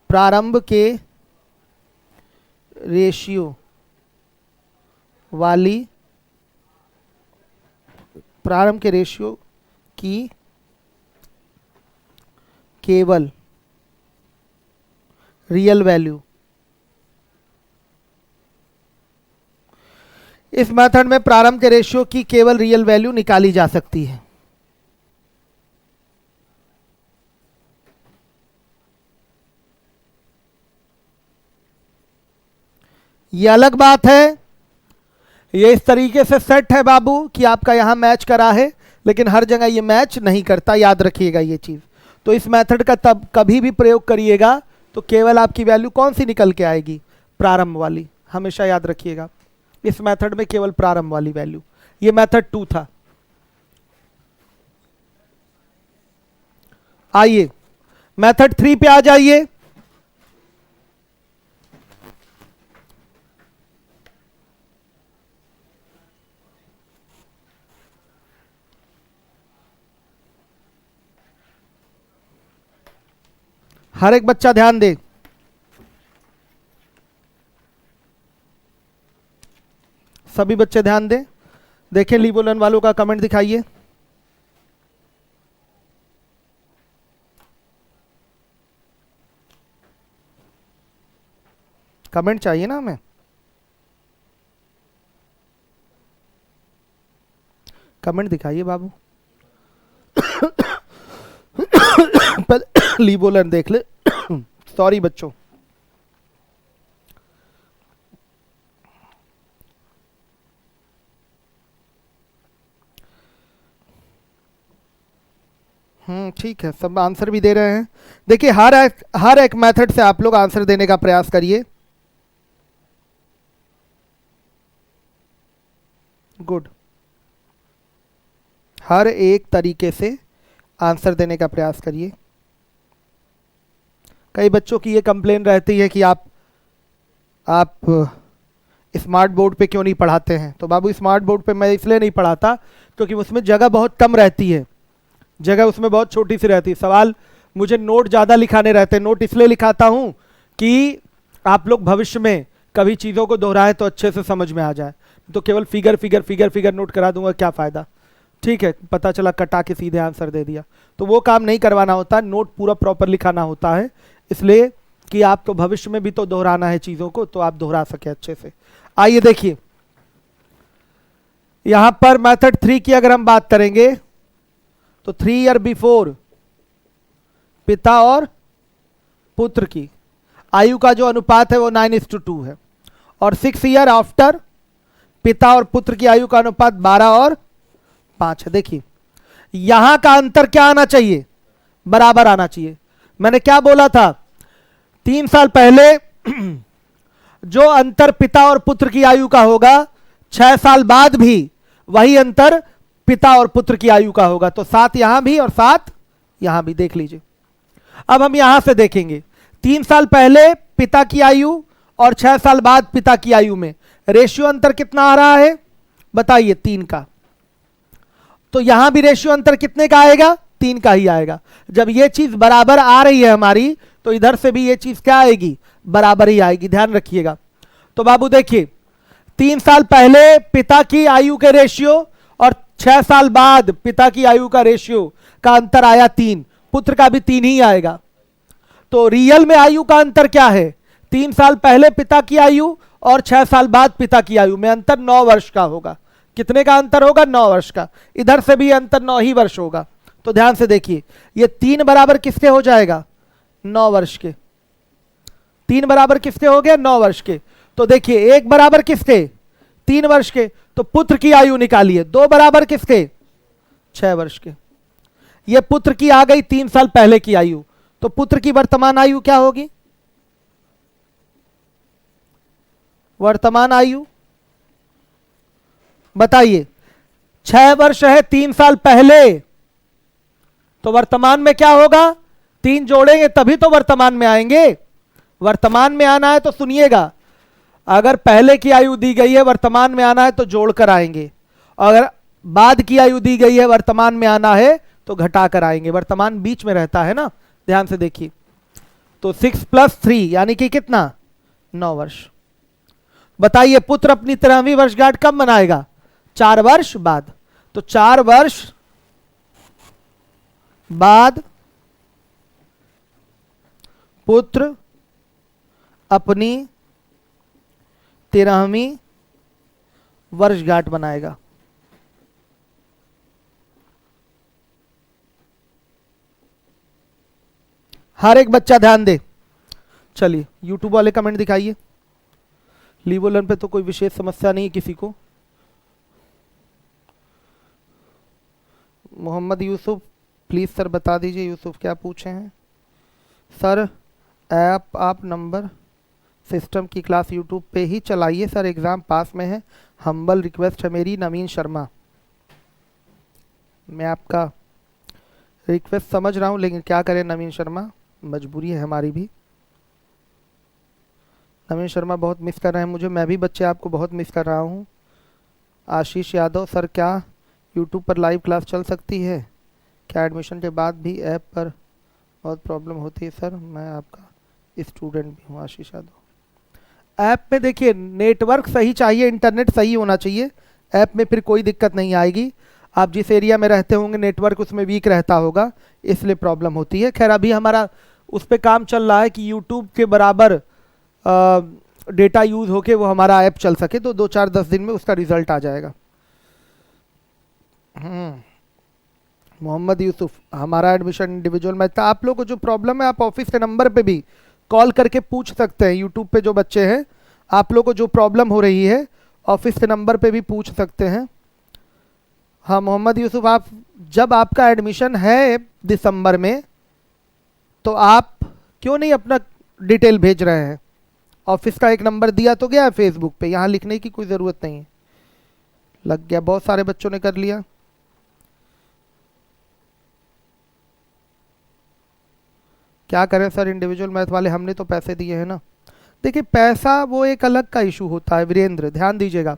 प्रारंभ के रेशियो वाली, प्रारंभ के रेशियो की केवल रियल वैल्यू, इस मेथड में प्रारंभ के रेशियो की केवल रियल वैल्यू निकाली जा सकती है। ये अलग बात है, ये इस तरीके से सेट है बाबू कि आपका यहां मैच करा है, लेकिन हर जगह ये मैच नहीं करता, याद रखिएगा ये चीज। तो इस मेथड का तब कभी भी प्रयोग करिएगा तो केवल आपकी वैल्यू कौन सी निकल के आएगी? प्रारंभ वाली। हमेशा याद रखिएगा, इस मेथड में केवल प्रारंभ वाली वैल्यू। ये मेथड 2 था। आइए मेथड 3 पे आ जाइए। हर एक बच्चा ध्यान दे। सभी बच्चे ध्यान दें। देखें लीबोलन वालों का कमेंट दिखाइए। कमेंट चाहिए ना हमें। कमेंट दिखाइए बाबू। लीबोलन देख ले। सॉरी बच्चों। ठीक है, सब आंसर भी दे रहे हैं। देखिए हर एक मेथड से आप लोग आंसर देने का प्रयास करिए। गुड। हर एक तरीके से आंसर देने का प्रयास करिए। कई बच्चों की ये कंप्लेन रहती है कि आप स्मार्ट बोर्ड पे क्यों नहीं पढ़ाते हैं। तो बाबू स्मार्ट बोर्ड पे मैं इसलिए नहीं पढ़ाता क्योंकि उसमें जगह बहुत कम रहती है, जगह उसमें बहुत छोटी सी रहती है। सवाल मुझे नोट ज़्यादा लिखाने रहते हैं। नोट इसलिए लिखाता हूँ कि आप लोग भविष्य में कभी चीज़ों को दोहराएं तो अच्छे से समझ में आ जाए। तो केवल figure figure figure figure note करा दूंगा, क्या फ़ायदा। ठीक है, पता चला कटा के सीधे आंसर दे दिया, तो वो काम नहीं करवाना होता। नोट पूरा प्रॉपर लिखाना होता है, इसलिए कि आपको भविष्य में भी तो दोहराना है चीज़ों को, तो आप दोहरा सके अच्छे से। आइए देखिए, यहां पर मेथड 3 की अगर हम बात करेंगे तो 3 ईयर बिफोर पिता और पुत्र की आयु का जो अनुपात है वो 9:2 है, और 6 ईयर आफ्टर पिता और पुत्र की आयु का अनुपात 12:5 है। देखिए यहां का अंतर क्या आना चाहिए, बराबर आना चाहिए। मैंने क्या बोला था, 3 साल पहले जो अंतर पिता और पुत्र की आयु का होगा, 6 साल बाद भी वही अंतर पिता और पुत्र की आयु का होगा। तो 7 यहां भी और 7 यहां भी, देख लीजिए। अब हम यहां से देखेंगे, 3 साल पहले पिता की आयु और 6 साल बाद पिता की आयु में रेशियो अंतर कितना आ रहा है, बताइए, 3 का। तो यहां भी रेशियो अंतर कितने का आएगा, 3 का ही आएगा। जब ये चीज बराबर आ रही है हमारी, तो इधर से भी ये चीज क्या आएगी, बराबर ही आएगी, ध्यान रखिएगा। तो बाबू देखिए, 3 साल पहले पिता की आयु के रेशियो और 6 साल बाद पिता की आयु का रेशियो का अंतर आया 3, पुत्र का भी 3 ही आएगा। तो रियल में आयु का अंतर क्या है, 3 साल पहले पिता की आयु और 6 साल बाद पिता की आयु में अंतर 9 वर्ष का होगा। कितने का अंतर होगा, 9 वर्ष का। इधर से भी अंतर 9 ही वर्ष होगा। तो ध्यान से देखिए, ये 3 बराबर किसके हो जाएगा, 9 वर्ष के। 3 बराबर किसके हो गए, 9 वर्ष के। तो देखिए 1 बराबर किसके, 3 वर्ष के। तो पुत्र की आयु निकालिए, 2 बराबर किसके, 6 वर्ष के। ये पुत्र की आ गई 3 साल पहले की आयु, तो पुत्र की वर्तमान आयु क्या होगी, वर्तमान आयु बताइए। 6 वर्ष है 3 साल पहले, तो वर्तमान में क्या होगा, 3 जोड़ेंगे तभी तो वर्तमान में आएंगे। वर्तमान में आना है तो सुनिएगा, अगर पहले की आयु दी गई है, वर्तमान में आना है तो जोड़कर आएंगे। अगर बाद की आयु दी गई है, वर्तमान में आना है तो घटाकर आएंगे। वर्तमान बीच में रहता है ना, ध्यान से देखिए। तो 6 + 3 यानी कि कितना, 9 वर्ष। बताइए पुत्र अपनी 13वीं वर्षगांठ कब मनाएगा, 4 वर्ष बाद। तो 4 वर्ष बाद पुत्र अपनी 13वीं वर्षगांठ मनाएगा। हर एक बच्चा ध्यान दे। चलिए यूट्यूब वाले कमेंट दिखाइए। लीवोलन पे तो कोई विशेष समस्या नहीं है किसी को। मोहम्मद यूसुफ, प्लीज सर बता दीजिए यूसुफ क्या पूछे हैं। सर आप नंबर सिस्टम की क्लास यूट्यूब पे ही चलाइए सर, एग्ज़ाम पास में है, हम्बल रिक्वेस्ट है मेरी। नवीन शर्मा, मैं आपका रिक्वेस्ट समझ रहा हूँ, लेकिन क्या करें नवीन शर्मा, मजबूरी है हमारी भी। नवीन शर्मा बहुत मिस कर रहे हैं मुझे, मैं भी बच्चे आपको बहुत मिस कर रहा हूँ। आशीष यादव, सर क्या यूट्यूब पर लाइव क्लास चल सकती है क्या? एडमिशन के बाद भी ऐप पर बहुत प्रॉब्लम होती है सर, मैं आपका स्टूडेंट भी हूँ। आशीष यादव, ऐप में देखिए नेटवर्क सही चाहिए, इंटरनेट सही होना चाहिए, ऐप में फिर कोई दिक्कत नहीं आएगी। आप जिस एरिया में रहते होंगे नेटवर्क उसमें वीक रहता होगा, इसलिए प्रॉब्लम होती है। खैर अभी हमारा उस पर काम चल रहा है कि यूट्यूब के बराबर डेटा यूज़ होके वो हमारा ऐप चल सके, तो 2-4-10 दिन में उसका रिजल्ट आ जाएगा। मोहम्मद यूसुफ, हमारा एडमिशन इंडिविजुअल मैथ था। आप लोग को जो प्रॉब्लम है आप ऑफिस के नंबर पे भी कॉल करके पूछ सकते हैं। यूट्यूब पे जो बच्चे हैं आप लोग को जो प्रॉब्लम हो रही है ऑफिस के नंबर पे भी पूछ सकते हैं। हाँ मोहम्मद यूसुफ, आप जब आपका एडमिशन है दिसंबर में तो आप क्यों नहीं अपना डिटेल भेज रहे हैं? ऑफिस का एक नंबर दिया तो गया है फेसबुक पे, यहाँ लिखने की कोई ज़रूरत नहीं है। लग गया, बहुत सारे बच्चों ने कर लिया। क्या करें सर इंडिविजुअल मैथ वाले, हमने तो पैसे दिए हैं ना। देखिए पैसा वो एक अलग का इशू होता है वीरेंद्र, ध्यान दीजिएगा।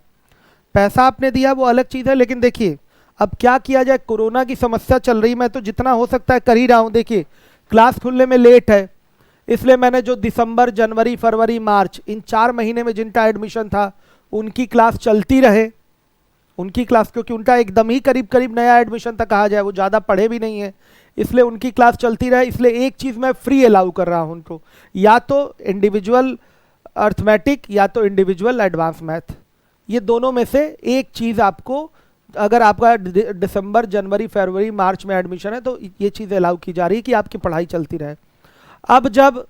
पैसा आपने दिया वो अलग चीज़ है, लेकिन देखिए अब क्या किया जाए, कोरोना की समस्या चल रही, मैं तो जितना हो सकता है कर ही रहा हूँ। देखिए क्लास खुलने में लेट है, इसलिए मैंने जो दिसंबर, जनवरी, फरवरी, मार्च इन 4 महीने में जिनका एडमिशन था उनकी क्लास चलती रहे, उनकी क्लास, क्योंकि उनका एकदम ही करीब करीब नया एडमिशन था कहा जाए, वो ज़्यादा पढ़े भी नहीं है, इसलिए उनकी क्लास चलती रहे। इसलिए एक चीज़ मैं फ्री अलाउ कर रहा हूँ उनको, या तो इंडिविजुअल अर्थमेटिक या तो इंडिविजुअल एडवांस मैथ, ये दोनों में से एक चीज़ आपको, अगर आपका दिसंबर, जनवरी, फरवरी, मार्च में एडमिशन है तो ये चीज़ अलाउ की जा रही है कि आपकी पढ़ाई चलती रहे। अब जब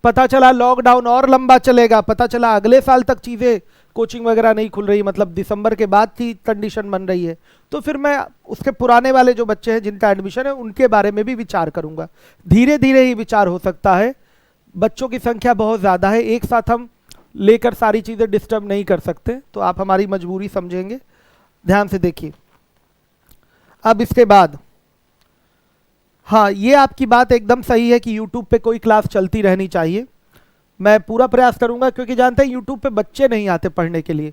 पता चला लॉकडाउन और लंबा चलेगा, पता चला अगले साल तक चीज़ें कोचिंग वगैरह नहीं खुल रही, मतलब दिसंबर के बाद की कंडीशन बन रही है, तो फिर मैं उसके पुराने वाले जो बच्चे हैं जिनका एडमिशन है उनके बारे में भी विचार करूंगा। धीरे धीरे ही विचार हो सकता है, बच्चों की संख्या बहुत ज़्यादा है, एक साथ हम लेकर सारी चीज़ें डिस्टर्ब नहीं कर सकते, तो आप हमारी मजबूरी समझेंगे। ध्यान से देखिए। अब इसके बाद, हाँ ये आपकी बात एकदम सही है कि यूट्यूब पे कोई क्लास चलती रहनी चाहिए, मैं पूरा प्रयास करूंगा, क्योंकि जानते हैं यूट्यूब पे बच्चे नहीं आते पढ़ने के लिए।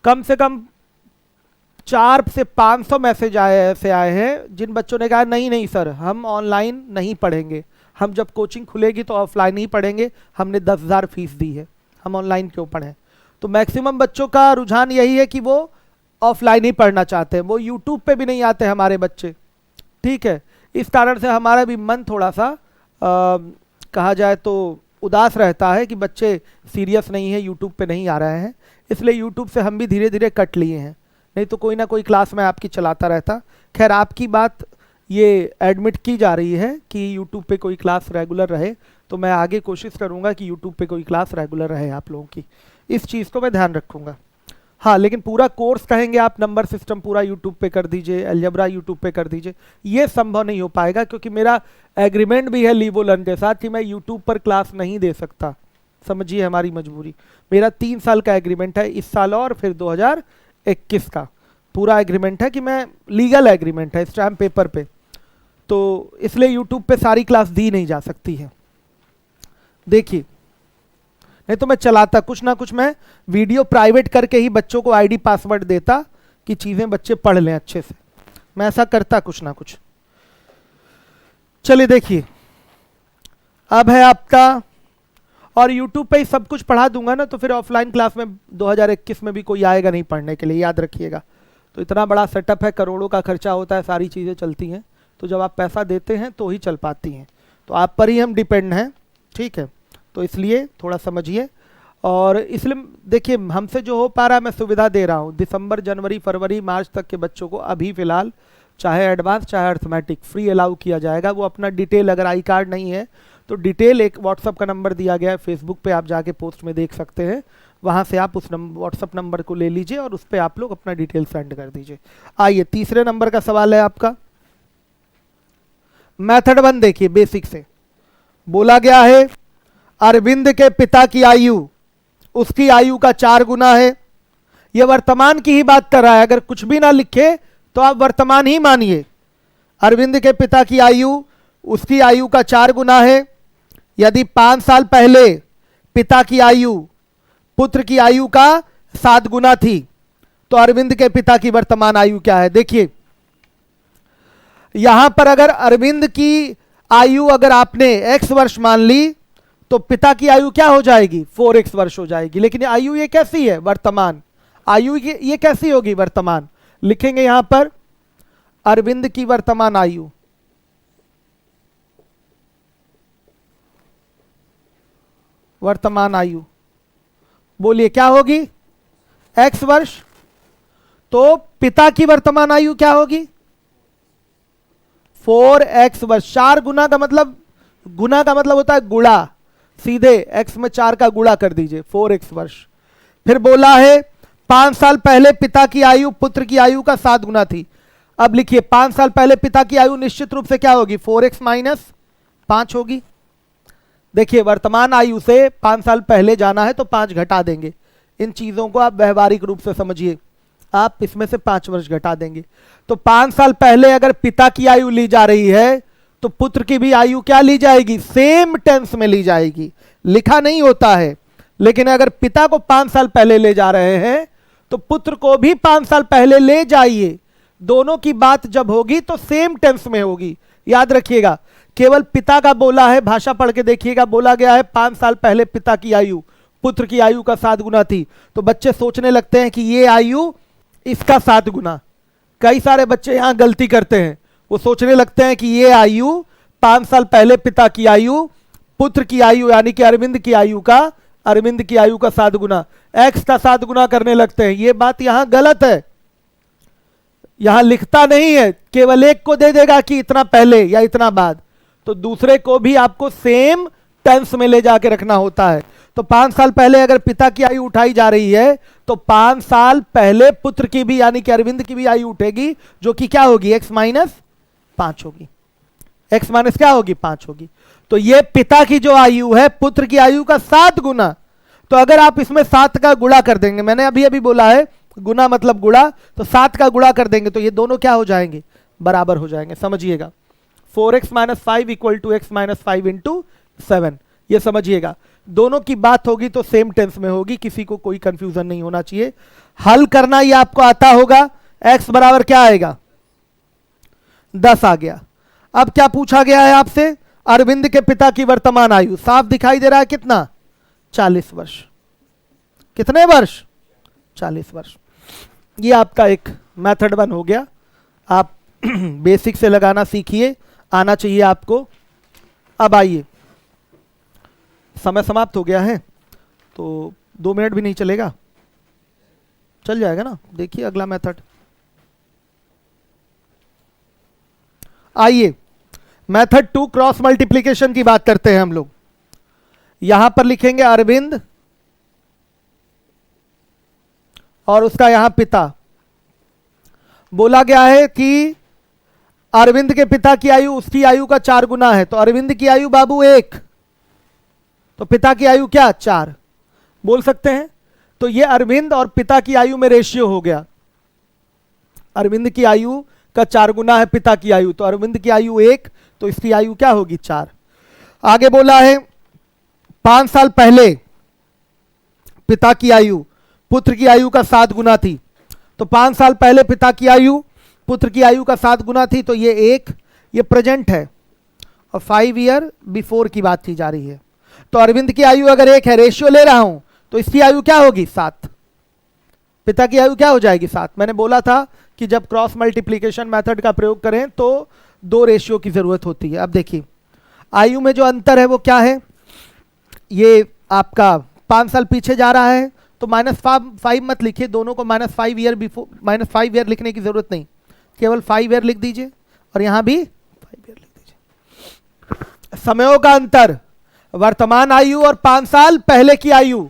कम से कम 400 से 500 मैसेज ऐसे आए हैं जिन बच्चों ने कहा नहीं नहीं सर हम ऑनलाइन नहीं पढ़ेंगे, हम जब कोचिंग खुलेगी तो ऑफलाइन ही पढ़ेंगे, हमने 10,000 फीस दी है, हम ऑनलाइन क्यों पढ़ें। तो मैक्सिमम बच्चों का रुझान यही है कि वो ऑफलाइन ही पढ़ना चाहते हैं, वो यूट्यूब पे भी नहीं आते हमारे बच्चे, ठीक है। इस कारण से हमारा भी मन थोड़ा सा कहा जाए तो उदास रहता है कि बच्चे सीरियस नहीं है, यूट्यूब पे नहीं आ रहे हैं, इसलिए यूट्यूब से हम भी धीरे धीरे कट लिए हैं, नहीं तो कोई ना कोई क्लास मैं आपकी चलाता रहता। खैर आपकी बात ये एडमिट की जा रही है कि यूट्यूब पे कोई क्लास रेगुलर रहे, तो मैं आगे कोशिश करूँगा कि यूट्यूब पे कोई क्लास रेगुलर रहे आप लोगों की, इस चीज़ को मैं ध्यान रखूँगा। हाँ लेकिन पूरा कोर्स कहेंगे आप नंबर सिस्टम पूरा यूट्यूब पे कर दीजिए, अलजेब्रा यूट्यूब पे कर दीजिए, ये संभव नहीं हो पाएगा, क्योंकि मेरा एग्रीमेंट भी है लीवोलन के साथ कि मैं यूट्यूब पर क्लास नहीं दे सकता, समझिए हमारी मजबूरी। मेरा 3 साल का एग्रीमेंट है, इस साल और फिर 2021 का पूरा एग्रीमेंट है, कि मैं लीगल एग्रीमेंट है स्टैम्प पेपर पे, तो इसलिए यूट्यूब पे सारी क्लास दी नहीं जा सकती है। देखिए नहीं तो मैं चलाता कुछ ना कुछ, मैं वीडियो प्राइवेट करके ही बच्चों को आईडी पासवर्ड देता कि चीज़ें बच्चे पढ़ लें अच्छे से, मैं ऐसा करता कुछ ना कुछ। चलिए देखिए अब है आपका, और यूट्यूब पे ही सब कुछ पढ़ा दूंगा ना, तो फिर ऑफलाइन क्लास में 2021 में भी कोई आएगा नहीं पढ़ने के लिए, याद रखिएगा। तो इतना बड़ा सेटअप है, करोड़ों का खर्चा होता है, सारी चीज़ें चलती हैं, तो जब आप पैसा देते हैं तो ही चल पाती हैं, तो आप पर ही हम डिपेंड हैं, ठीक है। तो इसलिए थोड़ा समझिए, और इसलिए देखिए हमसे जो हो पा रहा है मैं सुविधा दे रहा हूँ। दिसंबर, जनवरी, फरवरी, मार्च तक के बच्चों को अभी फ़िलहाल चाहे एडवांस चाहे अर्थमेटिक फ्री अलाउ किया जाएगा। वो अपना डिटेल, अगर आई कार्ड नहीं है तो डिटेल, एक व्हाट्सअप का नंबर दिया गया है, फेसबुक पे आप जाके पोस्ट में देख सकते हैं, वहाँ से आप उस व्हाट्सअप नंबर को ले लीजिए और उस पर आप लोग अपना डिटेल सेंड कर दीजिए। आइए तीसरे नंबर का सवाल है आपका, मेथड 1 देखिए, बेसिक से बोला गया है अरविंद के पिता की आयु उसकी आयु का 4 गुना है। यह वर्तमान की ही बात कर रहा है, अगर कुछ भी ना लिखे तो आप वर्तमान ही मानिए। अरविंद के पिता की आयु उसकी आयु का 4 गुना है, यदि 5 साल पहले पिता की आयु पुत्र की आयु का 7 गुना थी तो अरविंद के पिता की वर्तमान आयु क्या है? देखिए यहां पर अगर अरविंद की आयु अगर आपने x वर्ष मान ली तो पिता की आयु क्या हो जाएगी? 4x वर्ष हो जाएगी। लेकिन आयु ये कैसी है? वर्तमान आयु ये कैसी होगी? वर्तमान। लिखेंगे यहां पर अरविंद की वर्तमान आयु, वर्तमान आयु बोलिए क्या होगी? x वर्ष। तो पिता की वर्तमान आयु क्या होगी? 4x वर्ष। 4 गुना का मतलब, गुना का मतलब होता है गुणा, सीधे x में 4 का गुणा कर दीजिए, 4x वर्ष। फिर बोला है 5 साल पहले पिता की आयु पुत्र की आयु का 7 गुना थी। अब लिखिए 5 साल पहले पिता की आयु निश्चित रूप से क्या होगी? 4x माइनस 5 होगी। देखिए वर्तमान आयु से 5 साल पहले जाना है तो 5 घटा देंगे। इन चीजों को आप व्यवहारिक रूप से समझिए, आप इसमें से 5 वर्ष घटा देंगे। तो 5 साल पहले अगर पिता की आयु ली जा रही है तो पुत्र की भी आयु क्या ली जाएगी? सेम टेंस में ली जाएगी। लिखा नहीं होता है, लेकिन अगर पिता को 5 साल पहले ले जा रहे हैं तो पुत्र को भी 5 साल पहले ले जाइए। दोनों की बात जब होगी तो सेम टेंस में होगी, याद रखिएगा। केवल पिता का बोला है, भाषा पढ़ के देखिएगा, बोला गया है 5 साल पहले पिता की आयु पुत्र की आयु का 7 गुना थी। तो बच्चे सोचने लगते हैं कि ये आयु इसका 7 गुना। कई सारे बच्चे यहां गलती करते हैं, वो सोचने लगते हैं कि ये आयु 5 साल पहले पिता की आयु पुत्र की आयु यानी कि अरविंद की आयु का 7 गुना, x का 7 गुना करने लगते हैं। ये बात यहां गलत है, यहां लिखता नहीं है, केवल एक को दे देगा कि इतना पहले या इतना बाद, तो दूसरे को भी आपको सेम टेंस में ले जाके रखना होता है। तो 5 साल पहले अगर पिता की आयु उठाई जा रही है तो 5 साल पहले पुत्र की भी यानी कि अरविंद की भी आयु उठेगी, जो कि क्या होगी? x माइनस 5 होगी। x माइनस क्या होगी? 5 होगी। तो ये पिता की जो आयु है पुत्र की आयु का 7 गुना। तो अगर आप इसमें 7 का गुणा कर देंगे, मैंने अभी अभी बोला है गुना मतलब गुणा, तो 7 का गुणा कर देंगे तो ये दोनों क्या हो जाएंगे? बराबर हो जाएंगे। समझिएगा 4x minus 5 equal to x minus 5 into 7, ये समझिएगा। दोनों की बात होगी तो सेम टेंस में होगी, किसी को कोई कंफ्यूजन नहीं होना चाहिए। हल करना ये आपको आता होगा। x बराबर क्या आएगा? 10 आ गया। अब क्या पूछा गया है आपसे? अरविंद के पिता की वर्तमान आयु, साफ दिखाई दे रहा है कितना? 40 वर्ष। कितने वर्ष? 40 वर्ष। ये आपका एक मेथड 1 हो गया। आप बेसिक से लगाना सीखिए, आना चाहिए आपको। अब आइए, समय समाप्त हो गया है तो 2 मिनट भी नहीं चलेगा, चल जाएगा ना? देखिए अगला मेथड। आइए मेथड 2 क्रॉस मल्टीप्लिकेशन की बात करते हैं हम लोग। यहां पर लिखेंगे अरविंद और उसका यहां पिता। बोला गया है कि अरविंद के पिता की आयु उसकी आयु का 4 गुना है। तो अरविंद की आयु बाबू 1, तो पिता की आयु क्या? 4 बोल सकते हैं। तो ये अरविंद और पिता की आयु में रेशियो हो गया। अरविंद की आयु का 4 गुना है पिता की आयु, तो अरविंद की आयु 1, तो इसकी आयु क्या होगी? 4। आगे बोला है 5 साल पहले पिता की आयु पुत्र की आयु का 7 गुना थी। तो 5 साल पहले पिता की आयु पुत्र की आयु का 7 गुना थी, तो ये 1, ये प्रेजेंट है और 5 ईयर बिफोर की बात की जा रही है। तो अरविंद की आयु अगर 1 है, रेशियो ले रहा हूं, तो इसकी आयु क्या होगी? 7। पिता की आयु क्या हो जाएगी? 7। मैंने बोला था कि जब क्रॉस मल्टीप्लिकेशन मेथड का प्रयोग करें तो 2 रेशियो की जरूरत होती है। अब देखिए आयु में जो अंतर है वो क्या है? ये आपका 5 साल पीछे जा रहा है तो -5 मत लिखिए, दोनों को -5 ईयर बिफोर, -5 ईयर लिखने की जरूरत नहीं, केवल 5 ईयर लिख दीजिए और यहां भी 5 ईयर लिख दीजिए। समयों का अंतर, वर्तमान आयु और 5 साल पहले की आयु,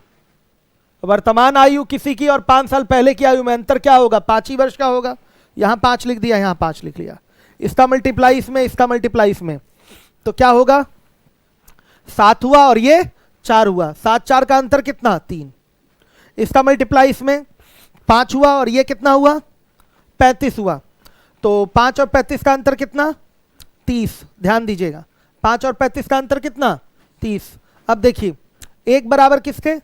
वर्तमान आयु किसी की और 5 साल पहले की आयु में अंतर क्या होगा? 5 ही वर्ष का होगा। यहां 5 लिख दिया, यहां 5 लिख लिया, इसका मल्टीप्लाई इसमें, इसका मल्टीप्लाई इसमें, तो क्या होगा? 7 हुआ और ये 4 हुआ। 7 4 का अंतर कितना? 3। इसका मल्टीप्लाई इसमें 5 हुआ और ये कितना हुआ? 35 हुआ। तो 5 और 35 का अंतर कितना? 30। ध्यान दीजिएगा 5 और 35 का अंतर कितना? 30। अब देखिए 1 बराबर किसके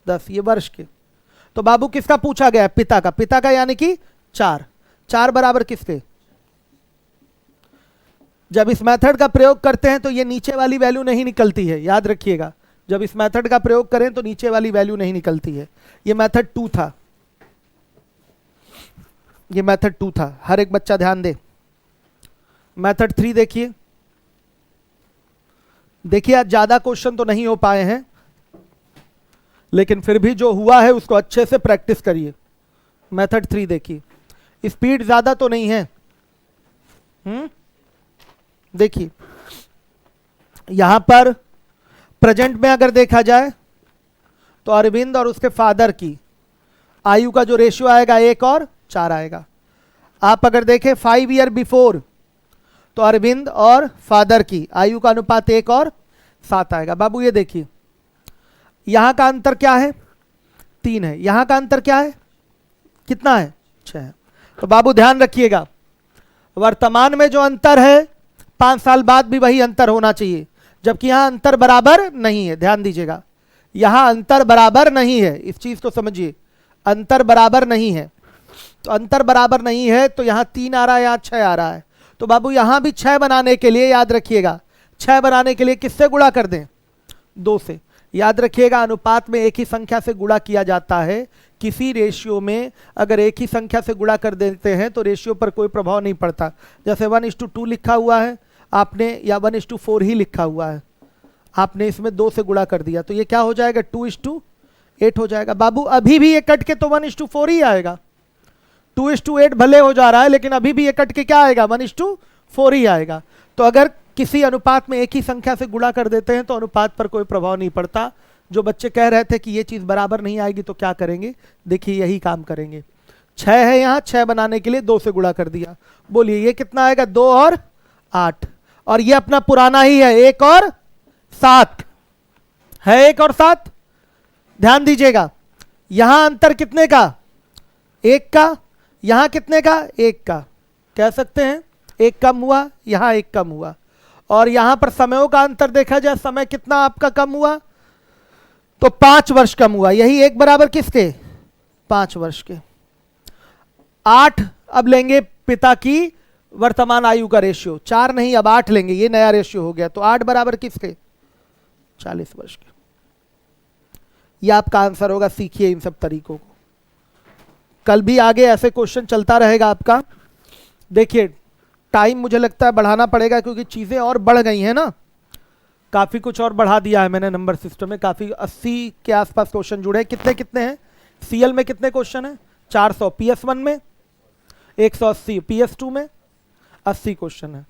10, ये वर्ष के। तो बाबू किसका पूछा गया है, पिता का, पिता का यानी कि 4। 4 बराबर किसके, जब इस मेथड का प्रयोग करते हैं तो ये नीचे वाली वैल्यू नहीं निकलती है, याद रखिएगा। जब इस मेथड का प्रयोग करें तो नीचे वाली वैल्यू नहीं निकलती है। ये मेथड 2 था, ये मेथड 2 था, हर एक बच्चा ध्यान दे। मेथड 3 देखिए, देखिए आज ज्यादा क्वेश्चन तो नहीं हो पाए हैं, लेकिन फिर भी जो हुआ है उसको अच्छे से प्रैक्टिस करिए। मेथड 3 देखिए, स्पीड ज्यादा तो नहीं है। देखिए यहां पर प्रेजेंट में अगर देखा जाए तो अरविंद और उसके फादर की आयु का जो रेशियो आएगा 1 और 4 आएगा। आप अगर देखें 5 ईयर बिफोर तो अरविंद और फादर की आयु का अनुपात 1 और 7 आएगा। बाबू ये देखिए यहां का अंतर क्या है, 3 है, यहां का अंतर क्या है, कितना है, 6 है। तो बाबू ध्यान रखिएगा, वर्तमान में जो अंतर है 5 साल बाद भी वही अंतर होना चाहिए, जबकि यहां अंतर बराबर नहीं है। ध्यान दीजिएगा, यहां अंतर बराबर नहीं है, इस चीज को समझिए, अंतर बराबर नहीं है। तो अंतर बराबर नहीं है तो यहां 3 आ रहा है, यहां 6 आ रहा है। तो बाबू यहां भी 6 बनाने के लिए याद रखिएगा, 6 बनाने के लिए किससे गुणा कर दें, 2 से। याद रखिएगा अनुपात में एक ही संख्या से गुणा किया जाता है। किसी रेशियो में अगर एक ही संख्या से गुणा कर देते हैं तो रेशियो पर कोई प्रभाव नहीं पड़ता। जैसे 1:2 लिखा हुआ है आपने, या 1:4 ही लिखा हुआ है, आपने इसमें 2 से गुणा कर दिया तो ये क्या हो जाएगा, 2:8 हो जाएगा। बाबू अभी भी ये कट के तो 1:4 ही आएगा। 2:8 भले हो जा रहा है लेकिन अभी भी ये कट के क्या आएगा, 1:4 ही आएगा। तो अगर किसी अनुपात में एक ही संख्या से गुणा कर देते हैं तो अनुपात पर कोई प्रभाव नहीं पड़ता। जो बच्चे कह रहे थे कि ये चीज बराबर नहीं आएगी तो क्या करेंगे, देखिए यही काम करेंगे। 6 है यहाँ, 6 बनाने के लिए 2 से गुणा कर दिया। बोलिए ये कितना आएगा, 2 और 8, और ये अपना पुराना ही है 1 और 7 है, 1 और 7। ध्यान दीजिएगा यहां अंतर कितने का, 1 का, यहां कितने का, 1 का। कह सकते हैं 1 कम हुआ, यहां 1 कम हुआ। और यहां पर समयों का अंतर देखा जाए, समय कितना आपका कम हुआ, तो 5 वर्ष कम हुआ। यही 1 बराबर किसके, 5 वर्ष के। 8 अब लेंगे पिता की वर्तमान आयु का रेशियो, 4 नहीं अब 8 लेंगे, ये नया रेशियो हो गया। तो 8 बराबर किसके, 40 वर्ष के। यह आपका आंसर होगा। सीखिए इन सब तरीकों को, कल भी आगे ऐसे क्वेश्चन चलता रहेगा आपका। देखिए टाइम मुझे लगता है बढ़ाना पड़ेगा क्योंकि चीजें और बढ़ गई हैं ना, काफी कुछ और बढ़ा दिया है मैंने नंबर सिस्टम में। काफी 80 के आसपास क्वेश्चन जुड़े हैं। कितने कितने हैं, सीएल में कितने क्वेश्चन हैं, 400, PS1 में 180, PS2 में 80 क्वेश्चन है।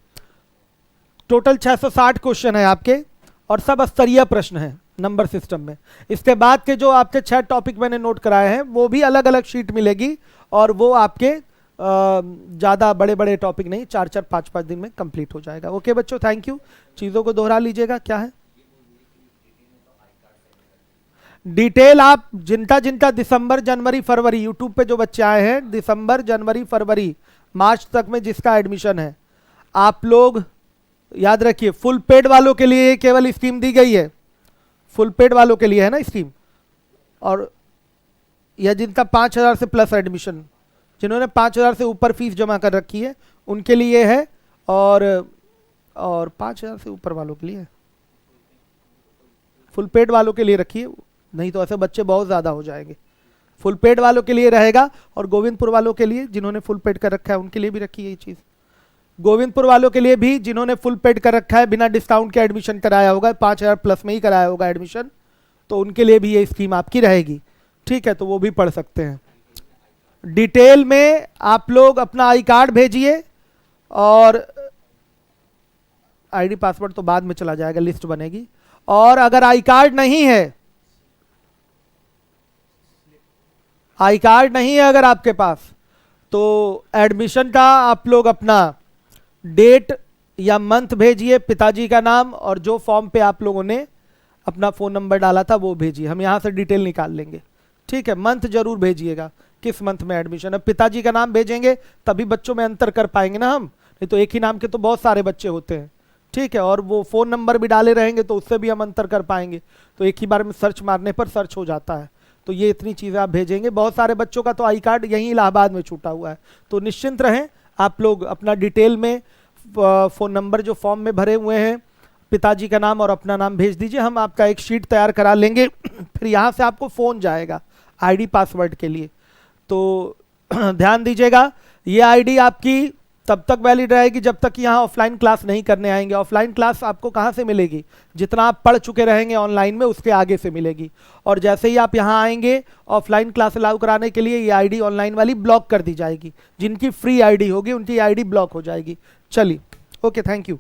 टोटल 660 क्वेश्चन है आपके, और सब स्तरीय प्रश्न है नंबर सिस्टम में। इसके बाद के जो आपके 6 टॉपिक मैंने नोट कराए हैं वो भी अलग अलग शीट मिलेगी, और वो आपके ज़्यादा बड़े बड़े टॉपिक नहीं, 4-4, 5-5 दिन में कंप्लीट हो जाएगा। ओके बच्चों, थैंक यू। चीज़ों को दोहरा लीजिएगा, क्या है डिटेल। आप जिनका जिनका दिसंबर जनवरी फरवरी यूट्यूब पे जो बच्चे आए हैं, दिसंबर जनवरी फरवरी मार्च तक में जिसका एडमिशन है, आप लोग याद रखिए फुल पेड वालों के लिए केवल स्कीम दी गई है, फुल पेड वालों के लिए है ना स्कीम। और यह जिनका 5,000 से प्लस एडमिशन, जिन्होंने 5,000 से ऊपर फीस जमा कर रखी है उनके लिए है, और 5,000 से ऊपर वालों के लिए है, फुल पेड वालों के लिए रखिए, नहीं तो ऐसे बच्चे बहुत ज़्यादा हो जाएंगे। फुल पेड वालों के लिए रहेगा, और गोविंदपुर वालों के लिए जिन्होंने फुल पेड कर रखा है उनके लिए भी रखी है ये चीज़। गोविंदपुर वालों के लिए भी जिन्होंने फुल पेड कर रखा है, बिना डिस्काउंट के एडमिशन कराया होगा, 5,000 प्लस में ही कराया होगा एडमिशन, तो उनके लिए भी ये स्कीम आपकी रहेगी। ठीक है, तो वो भी पढ़ सकते हैं। डिटेल में आप लोग अपना आई कार्ड भेजिए, और आईडी पासवर्ड तो बाद में चला जाएगा, लिस्ट बनेगी। और अगर आई कार्ड नहीं है, आई कार्ड नहीं है अगर आपके पास, तो एडमिशन का आप लोग अपना डेट या मंथ भेजिए, पिताजी का नाम, और जो फॉर्म पे आप लोगों ने अपना फ़ोन नंबर डाला था वो भेजिए, हम यहाँ से डिटेल निकाल लेंगे। ठीक है, मंथ जरूर भेजिएगा, किस मंथ में एडमिशन है। पिताजी का नाम भेजेंगे तभी बच्चों में अंतर कर पाएंगे ना हम, नहीं तो एक ही नाम के तो बहुत सारे बच्चे होते हैं। ठीक है, और वो फ़ोन नंबर भी डाले रहेंगे तो उससे भी हम अंतर कर पाएंगे। तो एक ही बार में सर्च मारने पर सर्च हो जाता है। तो ये इतनी चीज़ें आप भेजेंगे। बहुत सारे बच्चों का तो आई कार्ड यहीं इलाहाबाद में छूटा हुआ है, तो निश्चिंत रहें। आप लोग अपना डिटेल में फ़ोन नंबर जो फॉर्म में भरे हुए हैं, पिताजी का नाम और अपना नाम भेज दीजिए। हम आपका एक शीट तैयार करा लेंगे। फिर यहाँ से आपको फ़ोन जाएगा आईडी पासवर्ड के लिए। तो ध्यान दीजिएगा, ये आईडी आपकी तब तक वैलिड रहेगी जब तक यहाँ ऑफलाइन क्लास नहीं करने आएंगे। ऑफलाइन क्लास आपको कहाँ से मिलेगी? जितना आप पढ़ चुके रहेंगे ऑनलाइन में, उसके आगे से मिलेगी। और जैसे ही आप यहाँ आएंगे, ऑफलाइन क्लास अलाउ कराने के लिए ये आईडी ऑनलाइन वाली ब्लॉक कर दी जाएगी। जिनकी फ्री आईडी होगी उनकी आईडी ब्लॉक हो जाएगी। चलिए, ओके, थैंक यू।